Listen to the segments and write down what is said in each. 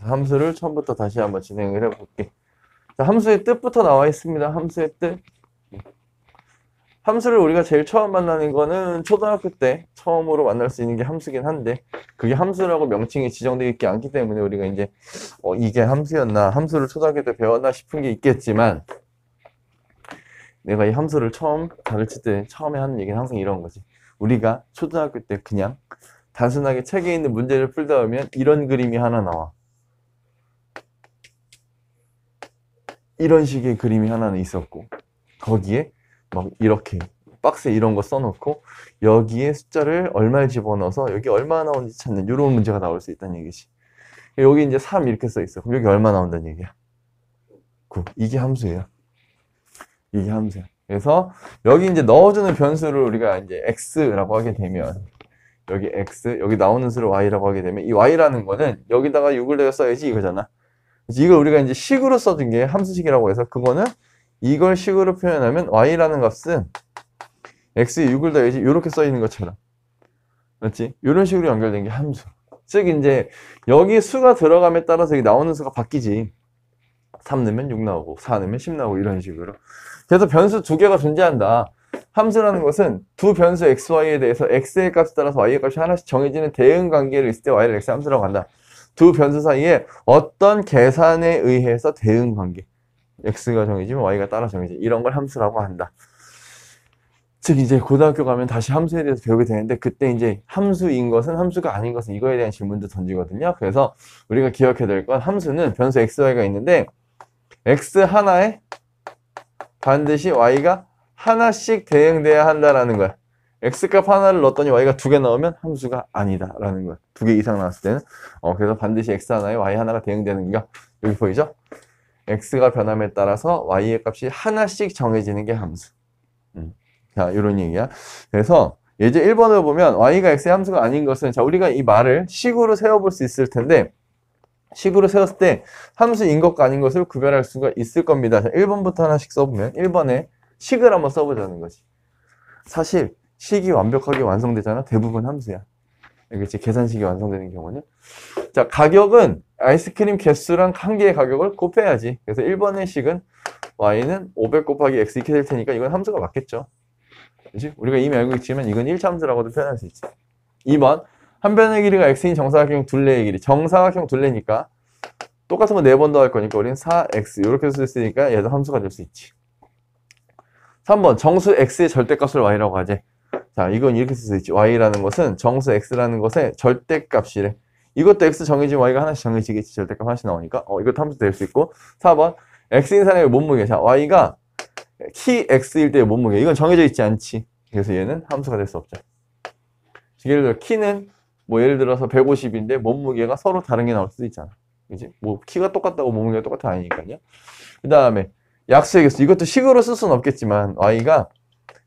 함수를 처음부터 다시 한번 진행을 해볼게. 자, 함수의 뜻부터 나와 있습니다. 함수의 뜻. 함수를 우리가 제일 처음 만나는 거는 초등학교 때 처음으로 만날 수 있는 게 함수긴 한데, 그게 함수라고 명칭이 지정되어 있지 않기 때문에 우리가 이제 이게 함수였나, 함수를 초등학교 때 배웠나 싶은 게 있겠지만, 내가 이 함수를 처음 가르칠 때 처음에 하는 얘기는 항상 이런 거지. 우리가 초등학교 때 그냥 단순하게 책에 있는 문제를 풀다 보면 이런 그림이 하나 나와. 이런 식의 그림이 하나는 있었고, 거기에 막 이렇게 박스에 이런 거 써놓고 여기에 숫자를 얼마를 집어넣어서 여기 얼마 나오는지 찾는 이런 문제가 나올 수 있다는 얘기지. 여기 이제 3 이렇게 써 있어. 그럼 여기 얼마 나온다는 얘기야? 9. 이게 함수예요. 이게 함수야. 그래서 여기 이제 넣어주는 변수를 우리가 이제 x라고 하게 되면, 여기 x, 여기 나오는 수를 y라고 하게 되면, 이 y라는 거는 여기다가 6을 내가 써야지 이거잖아. 그래서 이걸 우리가 이제 식으로 써준 게 함수식이라고 해서, 그거는 이걸 식으로 표현하면 y라는 값은 x에 6을 더해야지 이렇게 써 있는 것처럼, 맞지? 이런 식으로 연결된 게 함수. 즉 이제 여기 수가 들어감에 따라서 여기 나오는 수가 바뀌지. 3 넣으면 6 나오고 4 넣으면 10 나오고 이런 식으로. 그래서 변수 두 개가 존재한다. 함수라는 것은 두 변수 x, y에 대해서 x의 값에 따라서 y의 값이 하나씩 정해지는 대응 관계를 있을 때 y를 x 함수라고 한다. 두 변수 사이에 어떤 계산에 의해서 대응 관계, x가 정해지면 y가 따라 정해지, 이런 걸 함수라고 한다. 즉 이제 고등학교 가면 다시 함수에 대해서 배우게 되는데, 그때 이제 함수인 것은 함수가 아닌 것은 이거에 대한 질문도 던지거든요. 그래서 우리가 기억해야 될 건, 함수는 변수 x, y가 있는데 x 하나에 반드시 y가 하나씩 대응돼야 한다라는 거야. x값 하나를 넣었더니 y가 2개 나오면 함수가 아니다라는 거야. 2개 이상 나왔을 때는. 그래서 반드시 x 하나에 y 하나가 대응되는 게, 여기 보이죠? x가 변함에 따라서 y의 값이 하나씩 정해지는 게 함수. 자, 이런 얘기야. 그래서 예제 1번을 보면 y가 x의 함수가 아닌 것은, 자, 우리가 이 말을 식으로 세워볼 수 있을 텐데, 식으로 세웠을 때 함수인 것과 아닌 것을 구별할 수가 있을 겁니다. 자, 1번부터 하나씩 써보면, 1번에 식을 한번 써보자는 거지. 사실 식이 완벽하게 완성되잖아. 대부분 함수야. 그렇지? 계산식이 완성되는 경우는. 자, 가격은 아이스크림 개수랑 한 개의 가격을 곱해야지. 그래서 1번의 식은 y는 500 곱하기 x 이렇게 될 테니까 이건 함수가 맞겠죠. 그렇지? 우리가 이미 알고 있지만 이건 1차 함수라고도 표현할 수 있지. 2번, 한 변의 길이가 x인 정사각형 둘레의 길이. 정사각형 둘레니까 똑같은 거 4번 더 할 거니까 우리는 4x 이렇게 쓸 수 있으니까 얘도 함수가 될 수 있지. 3번, 정수 x의 절대값을 y라고 하지. 자, 이건 이렇게 쓸 수 있지. y라는 것은 정수 x라는 것의 절대값이래. 이것도 x 정해지면 y가 하나씩 정해지겠지. 절대값 하나씩 나오니까. 이것도 함수 될 수 있고. 4번, x인 사람의 몸무게. 자, y가 키 x일 때의 몸무게. 이건 정해져 있지 않지. 그래서 얘는 함수가 될 수 없죠. 예를 들어 키는 예를 들어서 150인데 몸무게가 서로 다른 게 나올 수도 있잖아. 그지? 키가 똑같다고 몸무게가 똑같은 거 아니니까요. 그 다음에 약수의 개수. 이것도 식으로 쓸 수는 없겠지만 y가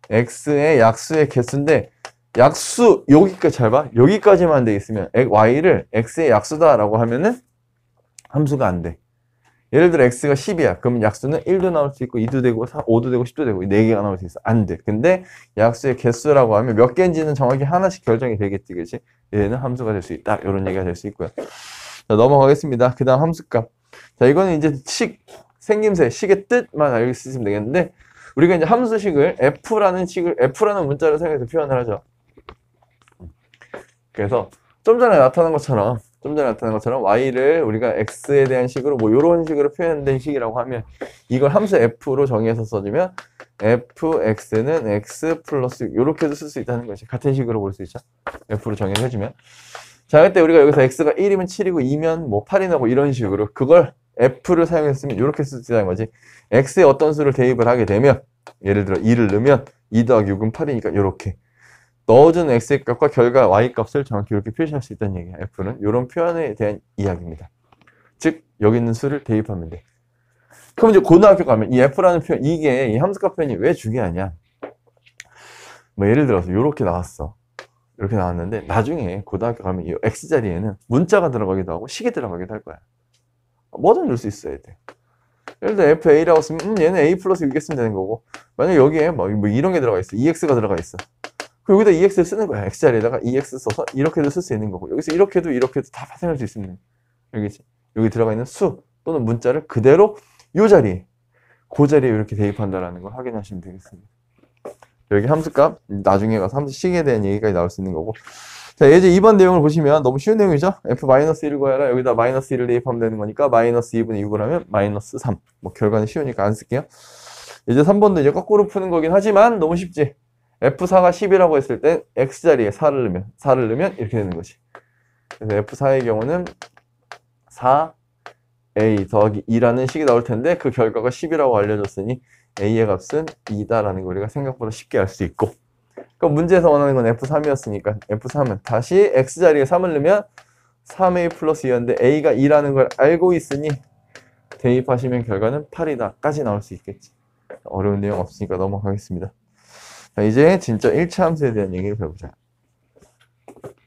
x의 약수의 개수인데, 약수 여기까지 잘 봐. 여기까지만 돼 있으면 y를 x의 약수다라고 하면은 함수가 안 돼. 예를 들어 x가 10이야. 그러면 약수는 1도 나올 수 있고 2도 되고 5도 되고 10도 되고 4개가 나올 수 있어. 안 돼. 근데 약수의 개수라고 하면 몇 개인지는 정확히 하나씩 결정이 되겠지. 그렇지? 얘는 함수가 될 수 있다. 이런 얘기가 될 수 있고요. 자, 넘어가겠습니다. 그 다음 함수값. 자, 이거는 이제 생김새, 식의 뜻만 알고 있으시면 되겠는데, 우리가 이제 함수식을 F라는 문자를 사용해서 표현을 하죠. 그래서 좀 전에 나타난 것처럼 y를 우리가 x에 대한 식으로 이런 식으로 표현된 식이라고 하면, 이걸 함수 f로 정의해서 써주면 fx는 x 플러스 이렇게도 쓸 수 있다는 것이 같은 식으로 볼 수 있죠. f로 정의를 해주면. 자, 그때 우리가 여기서 x가 1이면 7이고 2면 8이나 이런 식으로 그걸 f를 사용했으면 이렇게 쓸 수 있다는 거지. x에 어떤 수를 대입을 하게 되면, 예를 들어 2를 넣으면 2 더하기 6은 8이니까 이렇게 넣어준 x의 값과 결과 y 값을 정확히 이렇게 표시할 수 있다는 얘기야. f는 이런 표현에 대한 이야기입니다. 즉 여기 있는 수를 대입하면 돼. 그럼 이제 고등학교 가면 이 f라는 표현, 이게 이 함수값 표현이 왜 중요하냐. 예를 들어서 이렇게 나왔어. 이렇게 나왔는데 나중에 고등학교 가면 이 x자리에는 문자가 들어가기도 하고 식이 들어가기도 할 거야. 뭐든 넣을 수 있어야 돼. 예를 들어 fa라고 쓰면 얘는 a 플러스 이렇게 쓰면 되는 거고, 만약에 여기에 이런 게 들어가 있어. ex가 들어가 있어. 그럼 여기다 ex를 쓰는 거야. x자리에다가 ex 써서 이렇게도 쓸 수 있는 거고, 여기서 이렇게도 다 파생할 수 있습니다. 알겠지? 여기 들어가 있는 수 또는 문자를 그대로 이 자리에, 그 자리에 이렇게 대입한다라는 걸 확인하시면 되겠습니다. 여기 함수값, 나중에 가서 함수식에 대한 얘기까지 나올 수 있는 거고. 자, 예제 2번 내용을 보시면 너무 쉬운 내용이죠? f-1을 구해라. 여기다 -1을 대입하면 되는 거니까 -2분의 6을 하면 -3. 뭐 결과는 쉬우니까 안 쓸게요. 이제 3번도 이제 거꾸로 푸는 거긴 하지만 너무 쉽지? f4가 10이라고 했을 때 x자리에 4를 넣으면 이렇게 되는 거지. 그래서 f4의 경우는 4a 더하기 2라는 식이 나올 텐데 그 결과가 10이라고 알려줬으니 a의 값은 2다라는 걸 우리가 생각보다 쉽게 알 수 있고, 그럼 문제에서 원하는 건 F3이었으니까 F3은 다시 X자리에 3을 넣으면 3A 플러스 2였는데 A가 2라는 걸 알고 있으니 대입하시면 결과는 8이다 까지 나올 수 있겠지. 어려운 내용 없으니까 넘어가겠습니다. 자, 이제 진짜 1차 함수에 대한 얘기를 배워보자.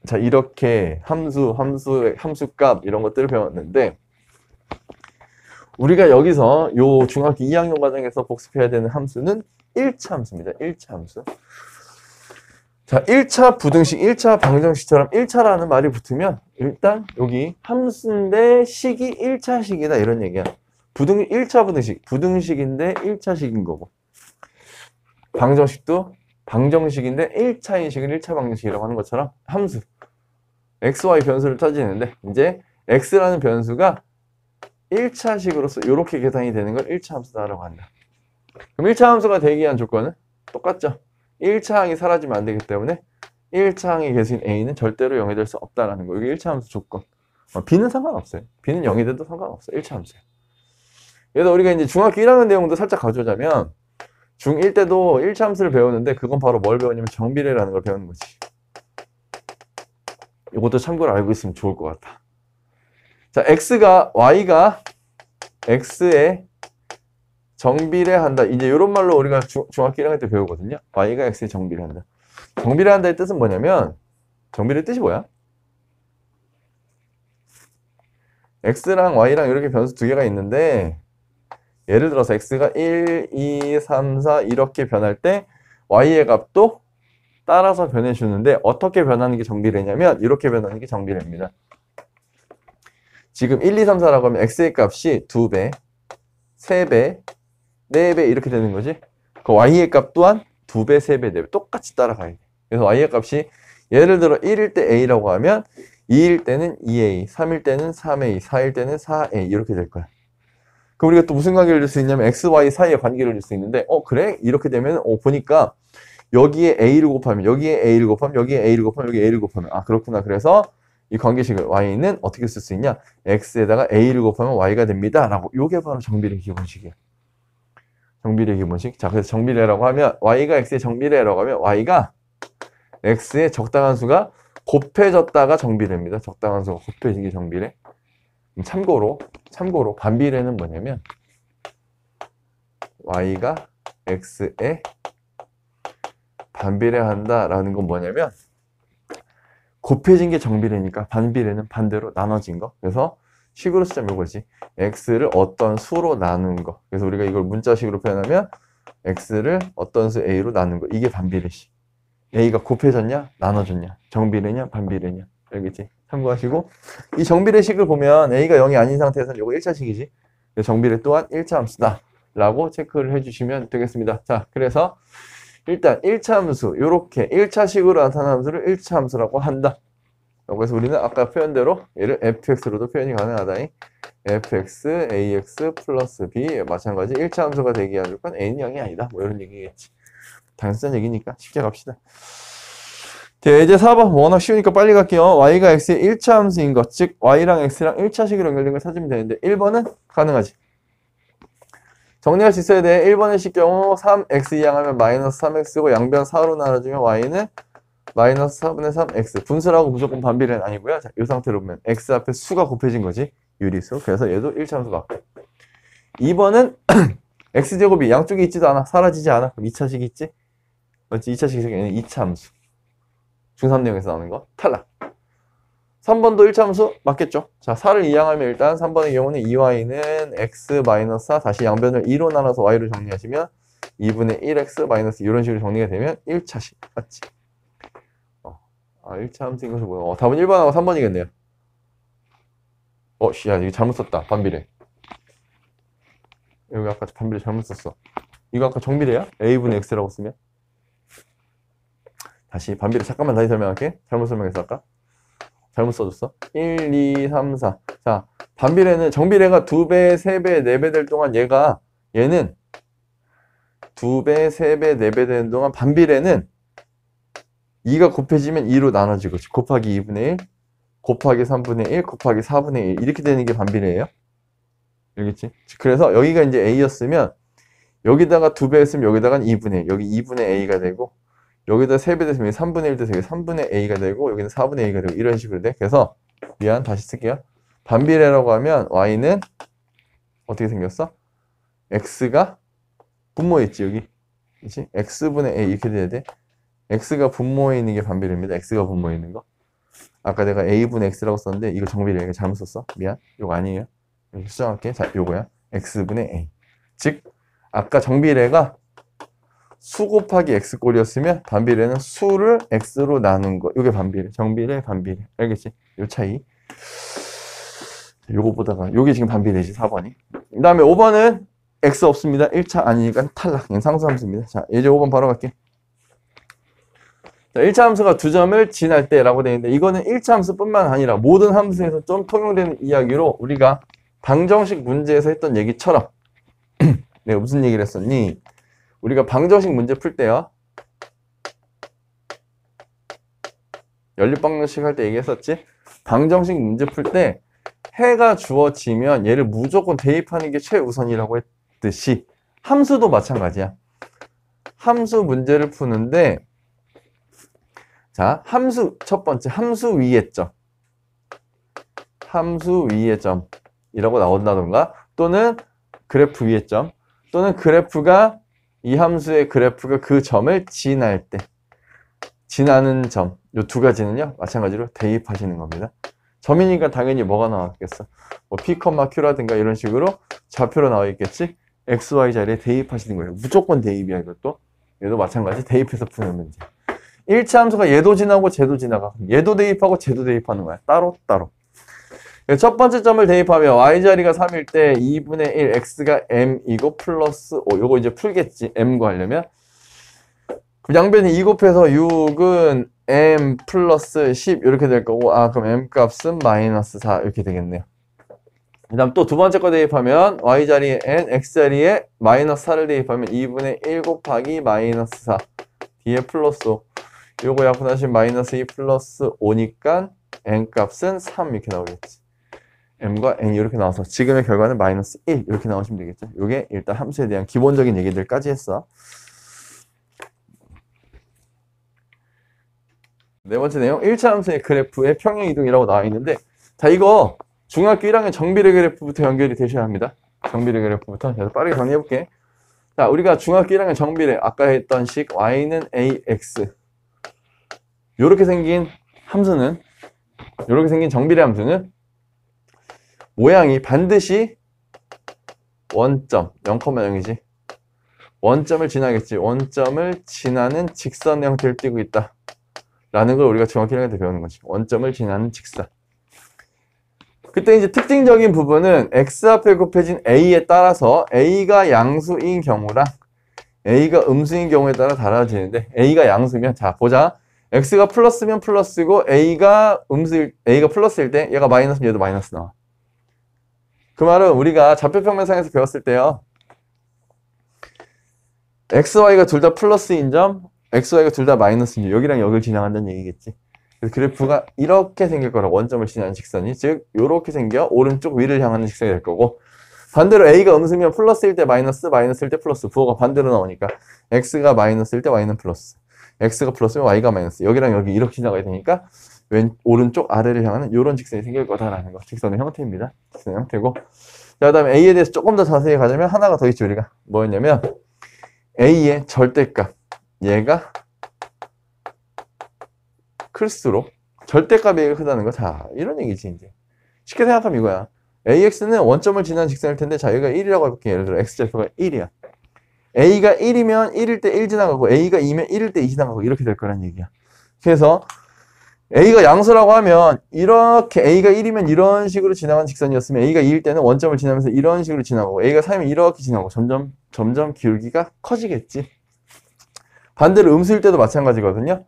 자, 이렇게 함수값 이런 것들을 배웠는데 우리가 여기서 요 중학교 2학년 과정에서 복습해야 되는 함수는 1차 함수입니다. 1차 함수. 자, 1차 부등식, 1차 방정식처럼 1차라는 말이 붙으면 일단 여기 함수인데 식이 1차식이다 이런 얘기야. 1차 부등식, 부등식인데 1차식인 거고, 방정식도 방정식인데 1차 인식은 1차 방정식이라고 하는 것처럼 함수 x, y 변수를 따지는데 이제 x라는 변수가 1차식으로서 이렇게 계산이 되는 걸 1차 함수다라고 한다. 그럼 1차 함수가 되기 위한 조건은 똑같죠. 1차 항이 사라지면 안 되기 때문에 1차 항의 개수인 a는 절대로 0이 될 수 없다라는 거. 이게 1차 함수 조건. b는 상관없어요. b는 0이 돼도 상관없어요. 1차 함수예요. 그래서 우리가 이제 중학교 1학년 내용도 살짝 가져오자면 중1 때도 1차 함수를 배우는데 그건 바로 뭘 배우냐면 정비례라는 걸 배우는 거지. 이것도 참고로 알고 있으면 좋을 것 같아. 자, y가 x에 정비례한다. 이제 이런 말로 우리가 중학교 1학년 때 배우거든요. y가 x에 정비례한다. 정비례한다의 뜻은 뭐냐면, 정비례 뜻이 뭐야? x랑 y랑 이렇게 변수 두 개가 있는데 예를 들어서 x가 1, 2, 3, 4 이렇게 변할 때 y의 값도 따라서 변해주는데 어떻게 변하는 게 정비례냐면 이렇게 변하는 게 정비례입니다. 지금 1, 2, 3, 4라고 하면 x의 값이 2배, 3배, 4배 이렇게 되는 거지. 그 y의 값 또한 2배, 3배, 4배 똑같이 따라가야 돼. 그래서 y의 값이 예를 들어 1일 때 a라고 하면 2일 때는 2a, 3일 때는 3a, 4일 때는 4a 이렇게 될 거야. 그럼 우리가 또 무슨 관계를 줄 수 있냐면 x, y 사이에 관계를 줄 수 있는데 그래? 이렇게 되면 보니까 여기에 a를 곱하면 여기에 a를 곱하면 여기에 a를 곱하면 여기에 a를 곱하면 그렇구나. 그래서 이 관계식을 y는 어떻게 쓸 수 있냐? x에다가 a를 곱하면 y가 됩니다. 라고. 요게 바로 정비례 기본식이에요. 정비례 기본식. 자, 그래서 정비례라고 하면 y가 x의 정비례라고 하면 y가 x의 적당한 수가 곱해졌다가 정비례입니다. 적당한 수가 곱해진 게 정비례. 참고로 반비례는 뭐냐면 y가 x에 반비례한다라는 건 뭐냐면 곱해진 게 정비례니까 반비례는 반대로 나눠진 거. 그래서 식으로 쓰자면 이거지. x를 어떤 수로 나눈 거. 그래서 우리가 이걸 문자식으로 표현하면 x를 어떤 수 a로 나눈 거. 이게 반비례식. a가 곱해졌냐 나눠졌냐, 정비례냐 반비례냐. 알겠지? 참고하시고 이 정비례식을 보면 a가 0이 아닌 상태에서는 이거 1차식이지. 정비례 또한 1차 함수다 라고 체크를 해주시면 되겠습니다. 자, 그래서 일단 1차 함수, 요렇게 1차식으로 나타나는 함수를 1차 함수라고 한다. 그래서 우리는 아까 표현대로 얘를 fx로도 표현이 가능하다. fx, ax 플러스 b 마찬가지 1차 함수가 되게 할 건 a는 0이 아니다. 뭐 이런 얘기겠지. 당연한 얘기니까 쉽게 갑시다. 자, 이제 4번 워낙 쉬우니까 빨리 갈게요. y가 x의 1차 함수인 것, 즉 y랑 x랑 1차식으로 연결된 걸 찾으면 되는데 1번은 가능하지. 정리할 수 있어야 돼. 1번의 식 경우 3x 이항하면 마이너스 3x고 양변 4로 나눠주면 y는 마이너스 4분의 3x. 분수라고 무조건 반비례는 아니고요. 자, 이 상태로 보면 x 앞에 수가 곱해진 거지. 유리수. 그래서 얘도 1차 함수 맞고. 2번은 x제곱이 양쪽에 있지도 않아. 사라지지 않아. 그럼 2차식이 있지? 맞지? 2차식이 생기는 2차 함수. 중3 내용에서 나오는 거. 탈락. 3번도 1차 함수 맞겠죠? 자, 4를 이항하면 일단 3번의 경우는 2y는 x-4 다시 양변을 2로 나눠서 y로 정리하시면 2분의 1x 마이너스 이런 식으로 정리가 되면 1차식. 맞지? 1차 함수인 것은 뭐야? 답은 1번하고 3번이겠네요. 야, 이거 잘못 썼다. 반비례. 여기 아까 반비례 잘못 썼어. 이거 아까 정비례야? a분의 x라고 쓰면? 다시 반비례 잠깐만 다시 설명할게. 잘못 설명했어 아까. 잘못 써줬어. 1, 2, 3, 4. 자, 반비례는 정비례가 2배, 3배, 4배 될 동안 얘는 2배, 3배, 4배 되는 동안 반비례는 2가 곱해지면 2로 나눠지고 곱하기 2분의 1, 곱하기 3분의 1, 곱하기 4분의 1 이렇게 되는 게 반비례예요. 알겠지? 그래서 여기가 이제 a였으면 여기다가 2배 했으면 여기다가는 2분의 1, 여기 2분의 a가 되고 여기다 3배 됐으면 여기 3분의 1 돼서 여기 3분의 a가 되고 여기는 4분의 a가 되고 이런 식으로 돼. 그래서 미안 다시 쓸게요. 반비례라고 하면 y는 어떻게 생겼어? x가 분모에 있지 여기. 그치? x분의 a 이렇게 돼야 돼. x가 분모에 있는 게 반비례입니다. x가 분모에 있는 거. 아까 내가 a분의 x라고 썼는데 이거 정비례 이거 잘못 썼어. 미안. 이거 아니에요. 이렇게 수정할게. 자, 요거야. x분의 a. 즉 아까 정비례가 수 곱하기 x꼴이었으면 반비례는 수를 x로 나눈 거. 이게 반비례. 정비례, 반비례. 알겠지? 요 차이. 요거 보다가 요게 지금 반비례지 4번이. 그 다음에 5번은 x 없습니다. 1차 아니니까 탈락. 그냥 상수함수입니다. 자, 이제 5번 바로 갈게. 자, 1차 함수가 2점을 지날 때라고 되어 있는데 이거는 1차 함수뿐만 아니라 모든 함수에서 좀 통용되는 이야기로 우리가 방정식 문제에서 했던 얘기처럼 내가 무슨 얘기를 했었니? 우리가 방정식 문제 풀 때요. 연립방정식 할 때 얘기했었지? 방정식 문제 풀 때 해가 주어지면 얘를 무조건 대입하는 게 최우선이라고 했듯이 함수도 마찬가지야. 함수 문제를 푸는데 자, 함수 첫 번째 함수 위의 점. 함수 위의 점이라고 나온다던가 또는 그래프 위의 점 또는 그래프가 이 함수의 그래프가 그 점을 지날 때 지나는 점, 요 두 가지는요 마찬가지로 대입하시는 겁니다. 점이니까 당연히 뭐가 나왔겠어? 뭐 P, Q라든가 이런 식으로 좌표로 나와 있겠지? X, Y 자리에 대입하시는 거예요. 무조건 대입이야 이것도. 얘도 마찬가지 대입해서 푸는 문제. 1차 함수가 얘도 지나고 쟤도 지나가. 얘도 대입하고 쟤도 대입하는 거야. 따로따로. 첫 번째 점을 대입하면 y자리가 3일 때 2분의 1 x가 m이고 플러스 5 요거 이제 풀겠지 m 구하려면 그럼 양변이 2 곱해서 6은 m 플러스 10 이렇게 될 거고 그럼 m 값은 마이너스 4 이렇게 되겠네요. 그 다음 또 두 번째 거 대입하면 y자리에 n x자리에 마이너스 4를 대입하면 2분의 1 곱하기 마이너스 4 뒤에 플러스 5 요거 약분하시면 마이너스 2 플러스 5니까 n 값은 3 이렇게 나오겠지. m과 n 이렇게 나와서 지금의 결과는 마이너스 1 이렇게 나오시면 되겠죠. 요게 일단 함수에 대한 기본적인 얘기들까지 했어. 네 번째 내용 1차 함수의 그래프의 평행이동이라고 나와 있는데 자 이거 중학교 1학년 정비례 그래프부터 연결이 되셔야 합니다. 정비례 그래프부터 그래서 빠르게 정리해 볼게. 자 우리가 중학교 1학년 정비례 아까 했던 식 y는 ax 요렇게 생긴 함수는 요렇게 생긴 정비례 함수는 모양이 반드시 원점 0,0이지 원점을 지나겠지. 원점을 지나는 직선 형태를 띠고 있다 라는 걸 우리가 중학교 1학년 때 배우는 거지. 원점을 지나는 직선. 그때 이제 특징적인 부분은 x 앞에 곱해진 a에 따라서 a가 양수인 경우랑 a가 음수인 경우에 따라 달라지는데 a가 양수면 자 보자. x가 플러스면 플러스고 a가 플러스일 때 얘가 마이너스면 얘도 마이너스 나와. 그 말은 우리가 좌표평면상에서 배웠을 때요. XY가 둘 다 플러스인 점, XY가 둘 다 마이너스인 점, 여기랑 여기를 지나간다는 얘기겠지. 그래서 그래프가 이렇게 생길 거라고 원점을 지나는 직선이. 즉, 이렇게 생겨 오른쪽 위를 향하는 직선이 될 거고 반대로 A가 음수면 플러스일 때 마이너스, 마이너스일 때 플러스 부호가 반대로 나오니까 X가 마이너스일 때 Y는 플러스 X가 플러스면 Y가 마이너스 여기랑 여기 이렇게 지나가야 되니까 오른쪽 아래를 향하는 이런 직선이 생길 거다라는 거. 직선의 형태입니다. 직선의 형태고. 자, 그 다음에 A에 대해서 조금 더 자세히 가자면 하나가 더 있죠, 우리가. 뭐였냐면 A의 절대값. 얘가 클수록 절대값이 크다는 거. 자, 이런 얘기지, 이제. 쉽게 생각하면 이거야. AX는 원점을 지나는 직선일 텐데, 자, 여기가 1이라고 해볼게. 예를 들어, X좌표가 1이야. A가 1이면 1일 때 1 지나가고, A가 2면 1일 때 2 지나가고, 이렇게 될 거란 얘기야. 그래서, A가 양수라고 하면 이렇게 A가 1이면 이런 식으로 지나가는 직선이었으면 A가 2일 때는 원점을 지나면서 이런 식으로 지나가고 A가 3이면 이렇게 지나가고 점점 기울기가 커지겠지. 반대로 음수일 때도 마찬가지거든요.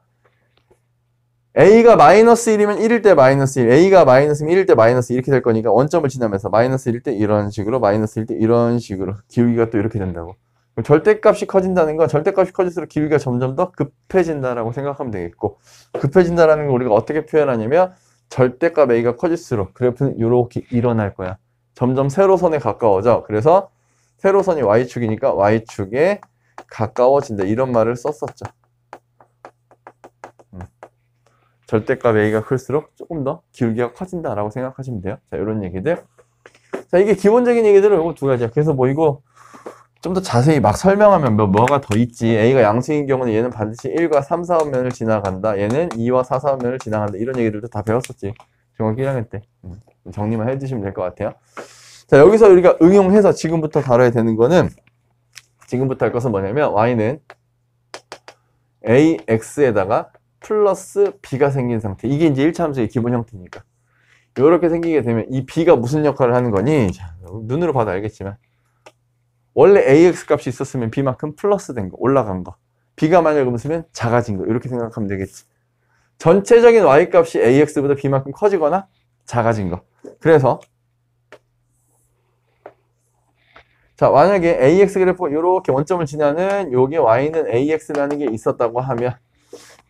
A가 마이너스 1이면 1일 때 마이너스 1, A가 마이너스면 1일 때 마이너스 이렇게 될 거니까 원점을 지나면서 마이너스 1일 때 이런 식으로, 마이너스 1일 때 이런 식으로 기울기가 또 이렇게 된다고. 절대값이 커진다는 건 절대값이 커질수록 기울기가 점점 더 급해진다라고 생각하면 되겠고, 급해진다라는 걸 우리가 어떻게 표현하냐면 절대값 A가 커질수록 그래프는 이렇게 일어날 거야. 점점 세로선에 가까워져. 그래서 세로선이 Y축이니까 Y축에 가까워진다. 이런 말을 썼었죠. 절대값 A가 클수록 조금 더 기울기가 커진다라고 생각하시면 돼요. 자, 이런 얘기들. 자, 이게 기본적인 얘기들은 이거 두 가지야. 그래서 뭐 이거 좀 더 자세히 막 설명하면 뭐가 더 있지. A가 양수인 경우는 얘는 반드시 1과 3, 4원면을 지나간다. 얘는 2와 4, 4원면을 지나간다. 이런 얘기들도 다 배웠었지. 중학교 1학년 때. 정리만 해주시면 될 것 같아요. 자, 여기서 우리가 응용해서 지금부터 다뤄야 되는 거는, 지금부터 할 것은 뭐냐면 Y는 AX에다가 플러스 B가 생긴 상태. 이게 이제 1차 함수의 기본 형태니까. 이렇게 생기게 되면 이 B가 무슨 역할을 하는 거니? 자, 눈으로 봐도 알겠지만 원래 AX 값이 있었으면 B만큼 플러스 된 거, 올라간 거. B가 만약 음수면 작아진 거. 이렇게 생각하면 되겠지. 전체적인 Y 값이 AX보다 B만큼 커지거나 작아진 거. 그래서 자, 만약에 AX 그래프가 이렇게 원점을 지나는 요게 Y는 AX라는 게 있었다고 하면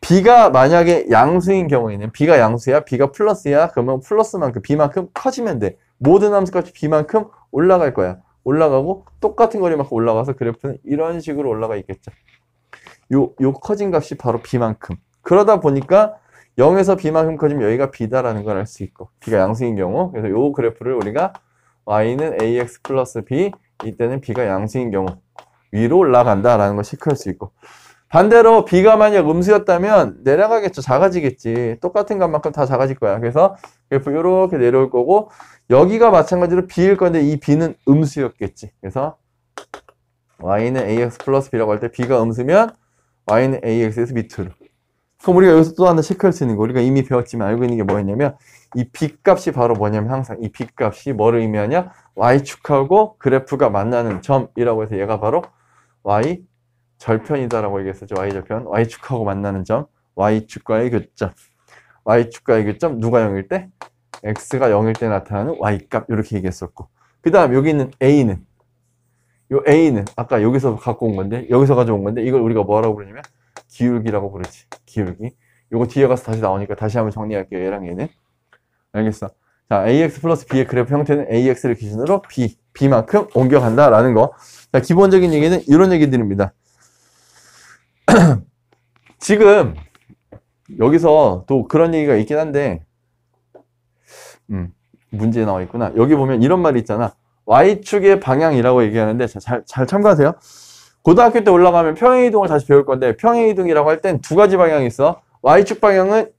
B가 만약에 양수인 경우에는 B가 양수야, B가 플러스야, 그러면 플러스만큼 B만큼 커지면 돼. 모든 함수값이 B만큼 올라갈 거야. 올라가고 똑같은 거리만큼 올라가서 그래프는 이런 식으로 올라가 있겠죠. 요 커진 값이 바로 B만큼. 그러다 보니까 0에서 B만큼 커지면 여기가 B다라는 걸 알 수 있고, B가 양수인 경우, 그래서 요 그래프를 우리가 Y는 AX 플러스 B, 이때는 B가 양수인 경우 위로 올라간다라는 걸 체크할 수 있고, 반대로 B가 만약 음수였다면 내려가겠죠. 작아지겠지. 똑같은 값만큼 다 작아질 거야. 그래서 그래프 이렇게 내려올 거고, 여기가 마찬가지로 B일 건데 이 B는 음수였겠지. 그래서 Y는 AX 플러스 B라고 할 때 B가 음수면 Y는 AX에서 밑으로. 그럼 우리가 여기서 또 하나 체크할 수 있는 거, 우리가 이미 배웠지만 알고 있는 게 뭐였냐면 이 B 값이 바로 뭐냐면 항상 이 B 값이 뭐를 의미하냐? Y축하고 그래프가 만나는 점이라고 해서 얘가 바로 Y 절편이다라고 얘기했었죠. Y절편. Y축하고 만나는 점. Y축과의 교점. Y축과의 교점. 누가 0일 때? X가 0일 때 나타나는 Y값. 이렇게 얘기했었고. 그 다음 여기 있는 A는. 요 A는 아까 여기서 갖고 온 건데, 여기서 가져온 건데, 이걸 우리가 뭐라고 부르냐면 기울기라고 부르지. 기울기. 요거 뒤에 가서 다시 나오니까 다시 한번 정리할게요. 얘랑 얘는. 알겠어. 자, AX 플러스 B의 그래프 형태는 AX를 기준으로 B만큼 옮겨간다라는 거. 자, 기본적인 얘기는 이런 얘기들입니다. 지금 여기서 또 그런 얘기가 있긴 한데 문제에 나와 있구나. 여기 보면 이런 말이 있잖아. Y축의 방향이라고 얘기하는데 잘 참고하세요. 고등학교 때 올라가면 평행이동을 다시 배울 건데, 평행이동이라고 할 땐 두 가지 방향이 있어. Y축 방향은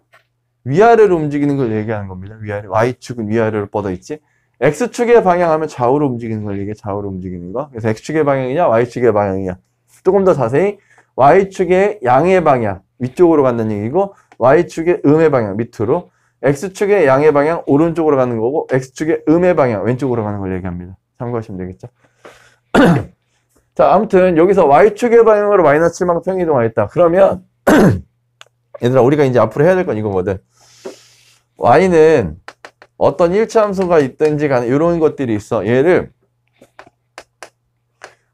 위아래로 움직이는 걸 얘기하는 겁니다. 위아래. Y축은 위아래로 뻗어 있지. X축의 방향하면 좌우로 움직이는 걸 얘기해. 좌우로 움직이는 거. 그래서 X축의 방향이냐 Y축의 방향이냐. 조금 더 자세히 Y축의 양의 방향 위쪽으로 간다는 얘기고, Y축의 음의 방향 밑으로, X축의 양의 방향 오른쪽으로 가는 거고, X축의 음의 방향 왼쪽으로 가는 걸 얘기합니다. 참고하시면 되겠죠. 자, 아무튼 여기서 Y축의 방향으로 마이너스 7만큼 평행이동하였다. 그러면 얘들아, 우리가 이제 앞으로 해야 될 건 이거거든. Y는 어떤 1차 함수가 있든지 간에 이런 것들이 있어. 얘를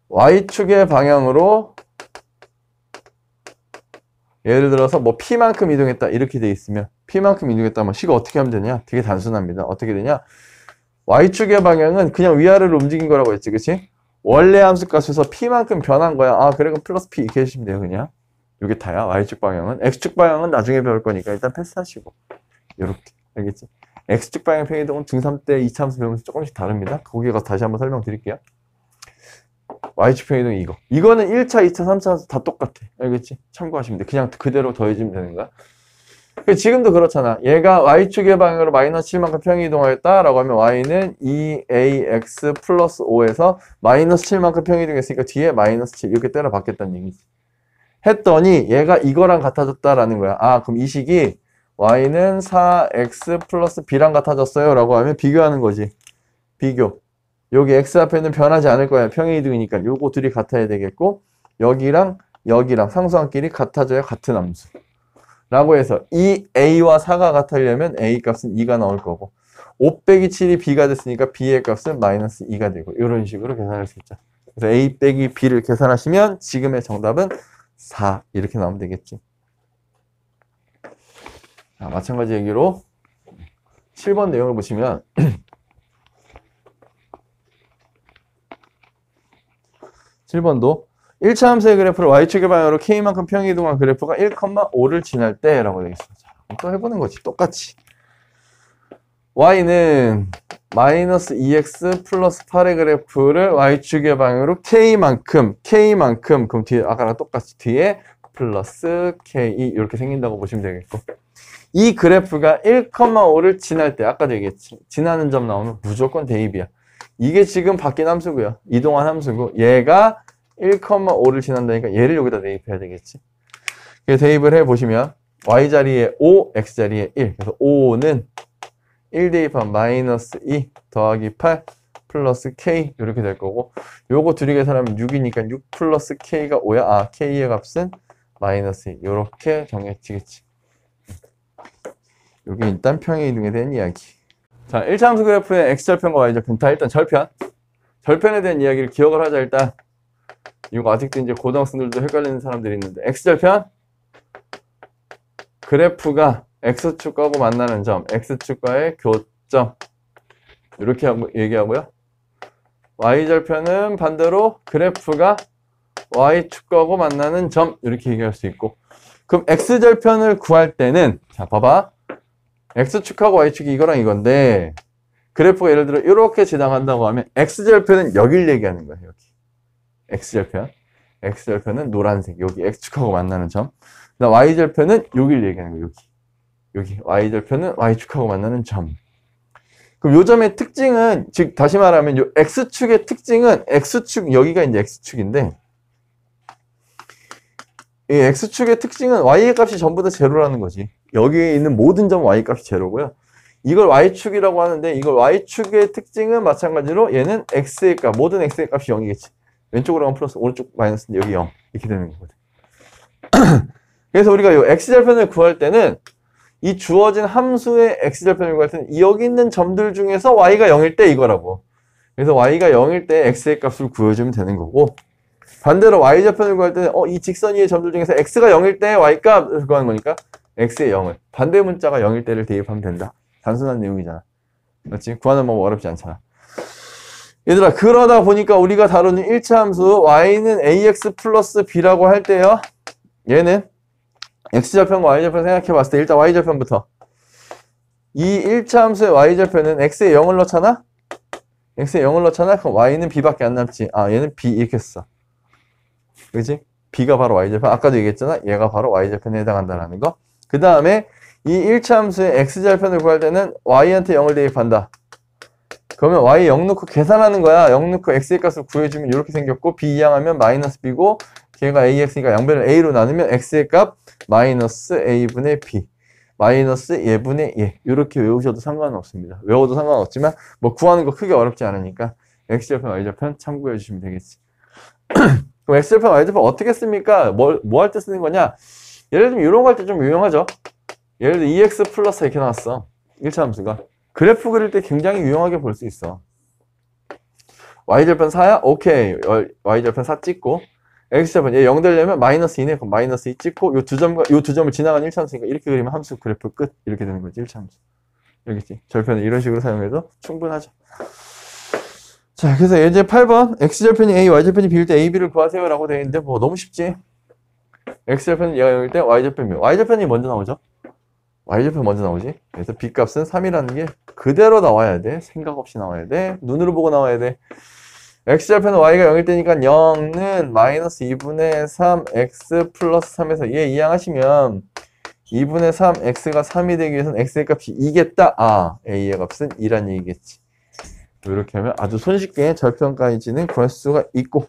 Y축의 방향으로 예를 들어서 뭐 P만큼 이동했다 이렇게 돼 있으면, P만큼 이동했다 하면 식을 어떻게 하면 되냐? 되게 단순합니다. 어떻게 되냐? Y축의 방향은 그냥 위아래로 움직인 거라고 했지, 그치? 원래 함수값에서 P만큼 변한 거야. 아, 그래, 그럼 플러스 P 이렇게 해주시면 돼요, 그냥. 이게 다야, Y축 방향은. X축 방향은 나중에 배울 거니까 일단 패스하시고. 요렇게. 알겠지? X축 방향 평행이동은 중3 때 2차 함수 배우면서 조금씩 다릅니다. 거기에 가서 다시 한번 설명드릴게요. Y축 평행이동이 이거. 이거는 1차, 2차, 3차 함수 다 똑같아. 알겠지? 참고하시면 돼. 그냥 그대로 더해주면 되는 거야. 지금도 그렇잖아. 얘가 Y축의 방향으로 마이너스 7만큼 평행이동하였다라고 하면 Y는 2AX 플러스 5에서 마이너스 7만큼 평행이동했으니까 뒤에 마이너스 7 이렇게 때려 박겠다는 얘기지. 했더니 얘가 이거랑 같아졌다라는 거야. 아, 그럼 이 식이 y는 4x 플러스 b랑 같아졌어요 라고 하면 비교하는 거지. 비교. 여기 x 앞에는 변하지 않을 거야. 평행이동이니까 요거 둘이 같아야 되겠고, 여기랑 여기랑 상수항끼리 같아져야 같은 함수 라고 해서 이 a와 4가 같으려면 a 값은 2가 나올 거고, 5 빼기 7이 b가 됐으니까 b의 값은 마이너스 2가 되고, 이런 식으로 계산할 수 있죠. 그래서 a 빼기 b를 계산하시면 지금의 정답은 4 이렇게 나오면 되겠지. 자, 마찬가지 얘기로 7번 내용을 보시면 7번도 1차 함수의 그래프를 y축의 방향으로 k만큼 평행이동한 그래프가 1,5를 지날 때 라고 되어 있습니다. 또 해보는 거지. 똑같이. y는 마이너스 2x 플러스 8의 그래프를 y축의 방향으로 k만큼 그럼 뒤에 아까랑 똑같이 뒤에 플러스 k 이렇게 생긴다고 보시면 되겠고, 이 그래프가 1,5를 지날 때 아까도 얘기했지. 지나는 점 나오면 무조건 대입이야. 이게 지금 바뀐 함수고요. 이동한 함수고, 얘가 1,5를 지난다니까 얘를 여기다 대입해야 되겠지. 그래서 대입을 해보시면 y 자리에 5, x 자리에 1. 그래서 5는 1 대입한 마이너스 2 더하기 8 플러스 k 이렇게 될 거고, 요거 둘이 계산하면 6이니까 6 플러스 k가 5야. 아, k의 값은 마이너스 2 이렇게 정해지겠지. 여기 일단 평행이동에 대한 이야기. 자, 1차 함수 그래프의 x절편과 y절편 다 일단 절편에 대한 이야기를 기억을 하자. 일단 이거 아직도 이제 고등학생들도 헷갈리는 사람들이 있는데, x절편 그래프가 x축과고 만나는 점, x축과의 교점 이렇게 얘기하고요. y절편은 반대로 그래프가 y축과고 만나는 점 이렇게 얘기할 수 있고, 그럼 x절편을 구할 때는 자 봐봐, x축하고 y축이 이거랑 이건데 그래프가 예를 들어 이렇게 지나간다고 하면 x절편은 여길 얘기하는 거예요. 여기 x절편은 노란색, 여기 x축하고 만나는 점. 그다음 y절편은 여길 얘기하는 거예요. 여기 y절편은 y축하고 만나는 점. 그럼 요 점의 특징은, 즉 다시 말하면 요 x축의 특징은, x축 여기가 이제 x축인데, 이 x축의 특징은 y의 값이 전부 다 제로라는 거지. 여기에 있는 모든 점 y 값이 제로고요. 이걸 y축이라고 하는데, 이걸 y축의 특징은 마찬가지로 얘는 x의 값, 모든 x의 값이 0이겠지. 왼쪽으로 가면 플러스, 오른쪽 마이너스인데 여기 0 이렇게 되는 거거든. 그래서 우리가 이 x절편을 구할 때는 이 주어진 함수의 x절편을 구할 때는 여기 있는 점들 중에서 y가 0일 때 이거라고. 그래서 y가 0일 때 x의 값을 구해주면 되는 거고, 반대로 y절편을 구할 때는 이 직선 위의 점들 중에서 x가 0일 때 y값을 구하는 거니까 x의 0을, 반대 문자가 0일 때를 대입하면 된다. 단순한 내용이잖아. 그렇지? 구하는 방법 어렵지 않잖아. 얘들아, 그러다 보니까 우리가 다루는 1차 함수 y는 ax 플러스 b라고 할 때요, 얘는 x절편과 y절편 생각해 봤을 때 일단 y절편부터, 이 1차 함수의 y절편은 x에 0을 넣잖아? x에 0을 넣잖아? 그럼 y는 b밖에 안 남지. 아, 얘는 b 이렇게 써. 그지? b가 바로 y절편. 아까도 얘기했잖아. 얘가 바로 y절편에 해당한다는 거. 그 다음에 이 1차 함수의 x절편을 구할 때는 y한테 0을 대입한다. 그러면 y 0 넣고 계산하는 거야. 0 넣고 x의 값을 구해주면 이렇게 생겼고, b 이항하면 마이너스 b고, 걔가 ax니까 양변을 a로 나누면 x의 값 마이너스 a분의 b, 마이너스 예분의 예. 이렇게 외우셔도 상관없습니다. 외워도 상관없지만 뭐 구하는 거 크게 어렵지 않으니까 x절편, y절편 참고해 주시면 되겠지. 그럼 x절편, y절편 어떻게 씁니까? 뭐 할 때 쓰는 거냐? 예를 들면 이런 거 할 때 좀 유용하죠. 예를 들어 2x 플러스 이렇게 나왔어. 1차 함수가. 그래프 그릴 때 굉장히 유용하게 볼 수 있어. y절편 4야? 오케이. y절편 4 찍고, x절편 얘 0 되려면 마이너스 2네. 그럼 마이너스 2 찍고, 요 두 점을 지나간 1차 함수니까 이렇게 그리면 함수 그래프 끝. 이렇게 되는 거지, 1차 함수. 여기지. 절편을 이런 식으로 사용해도 충분하죠. 자, 그래서 이제 8번 x절편이 a, y절편이 b일 때 a, b를 구하세요 라고 되어 있는데 뭐 너무 쉽지. x절편은 얘가 0일 때 y절편이 y절편이 먼저 나오죠. y절편 먼저 나오지. 그래서 b값은 3이라는 게 그대로 나와야 돼. 생각 없이 나와야 돼. 눈으로 보고 나와야 돼. x절편은 y가 0일 때니까 0는 마이너스 2분의 3x 플러스 3에서 얘 이항하시면 2분의 3x가 3이 되기 위해서는 x의 값이 2겠다. 아, a의 값은 2란 얘기겠지. 이렇게 하면 아주 손쉽게 절편까지는 구할 수가 있고,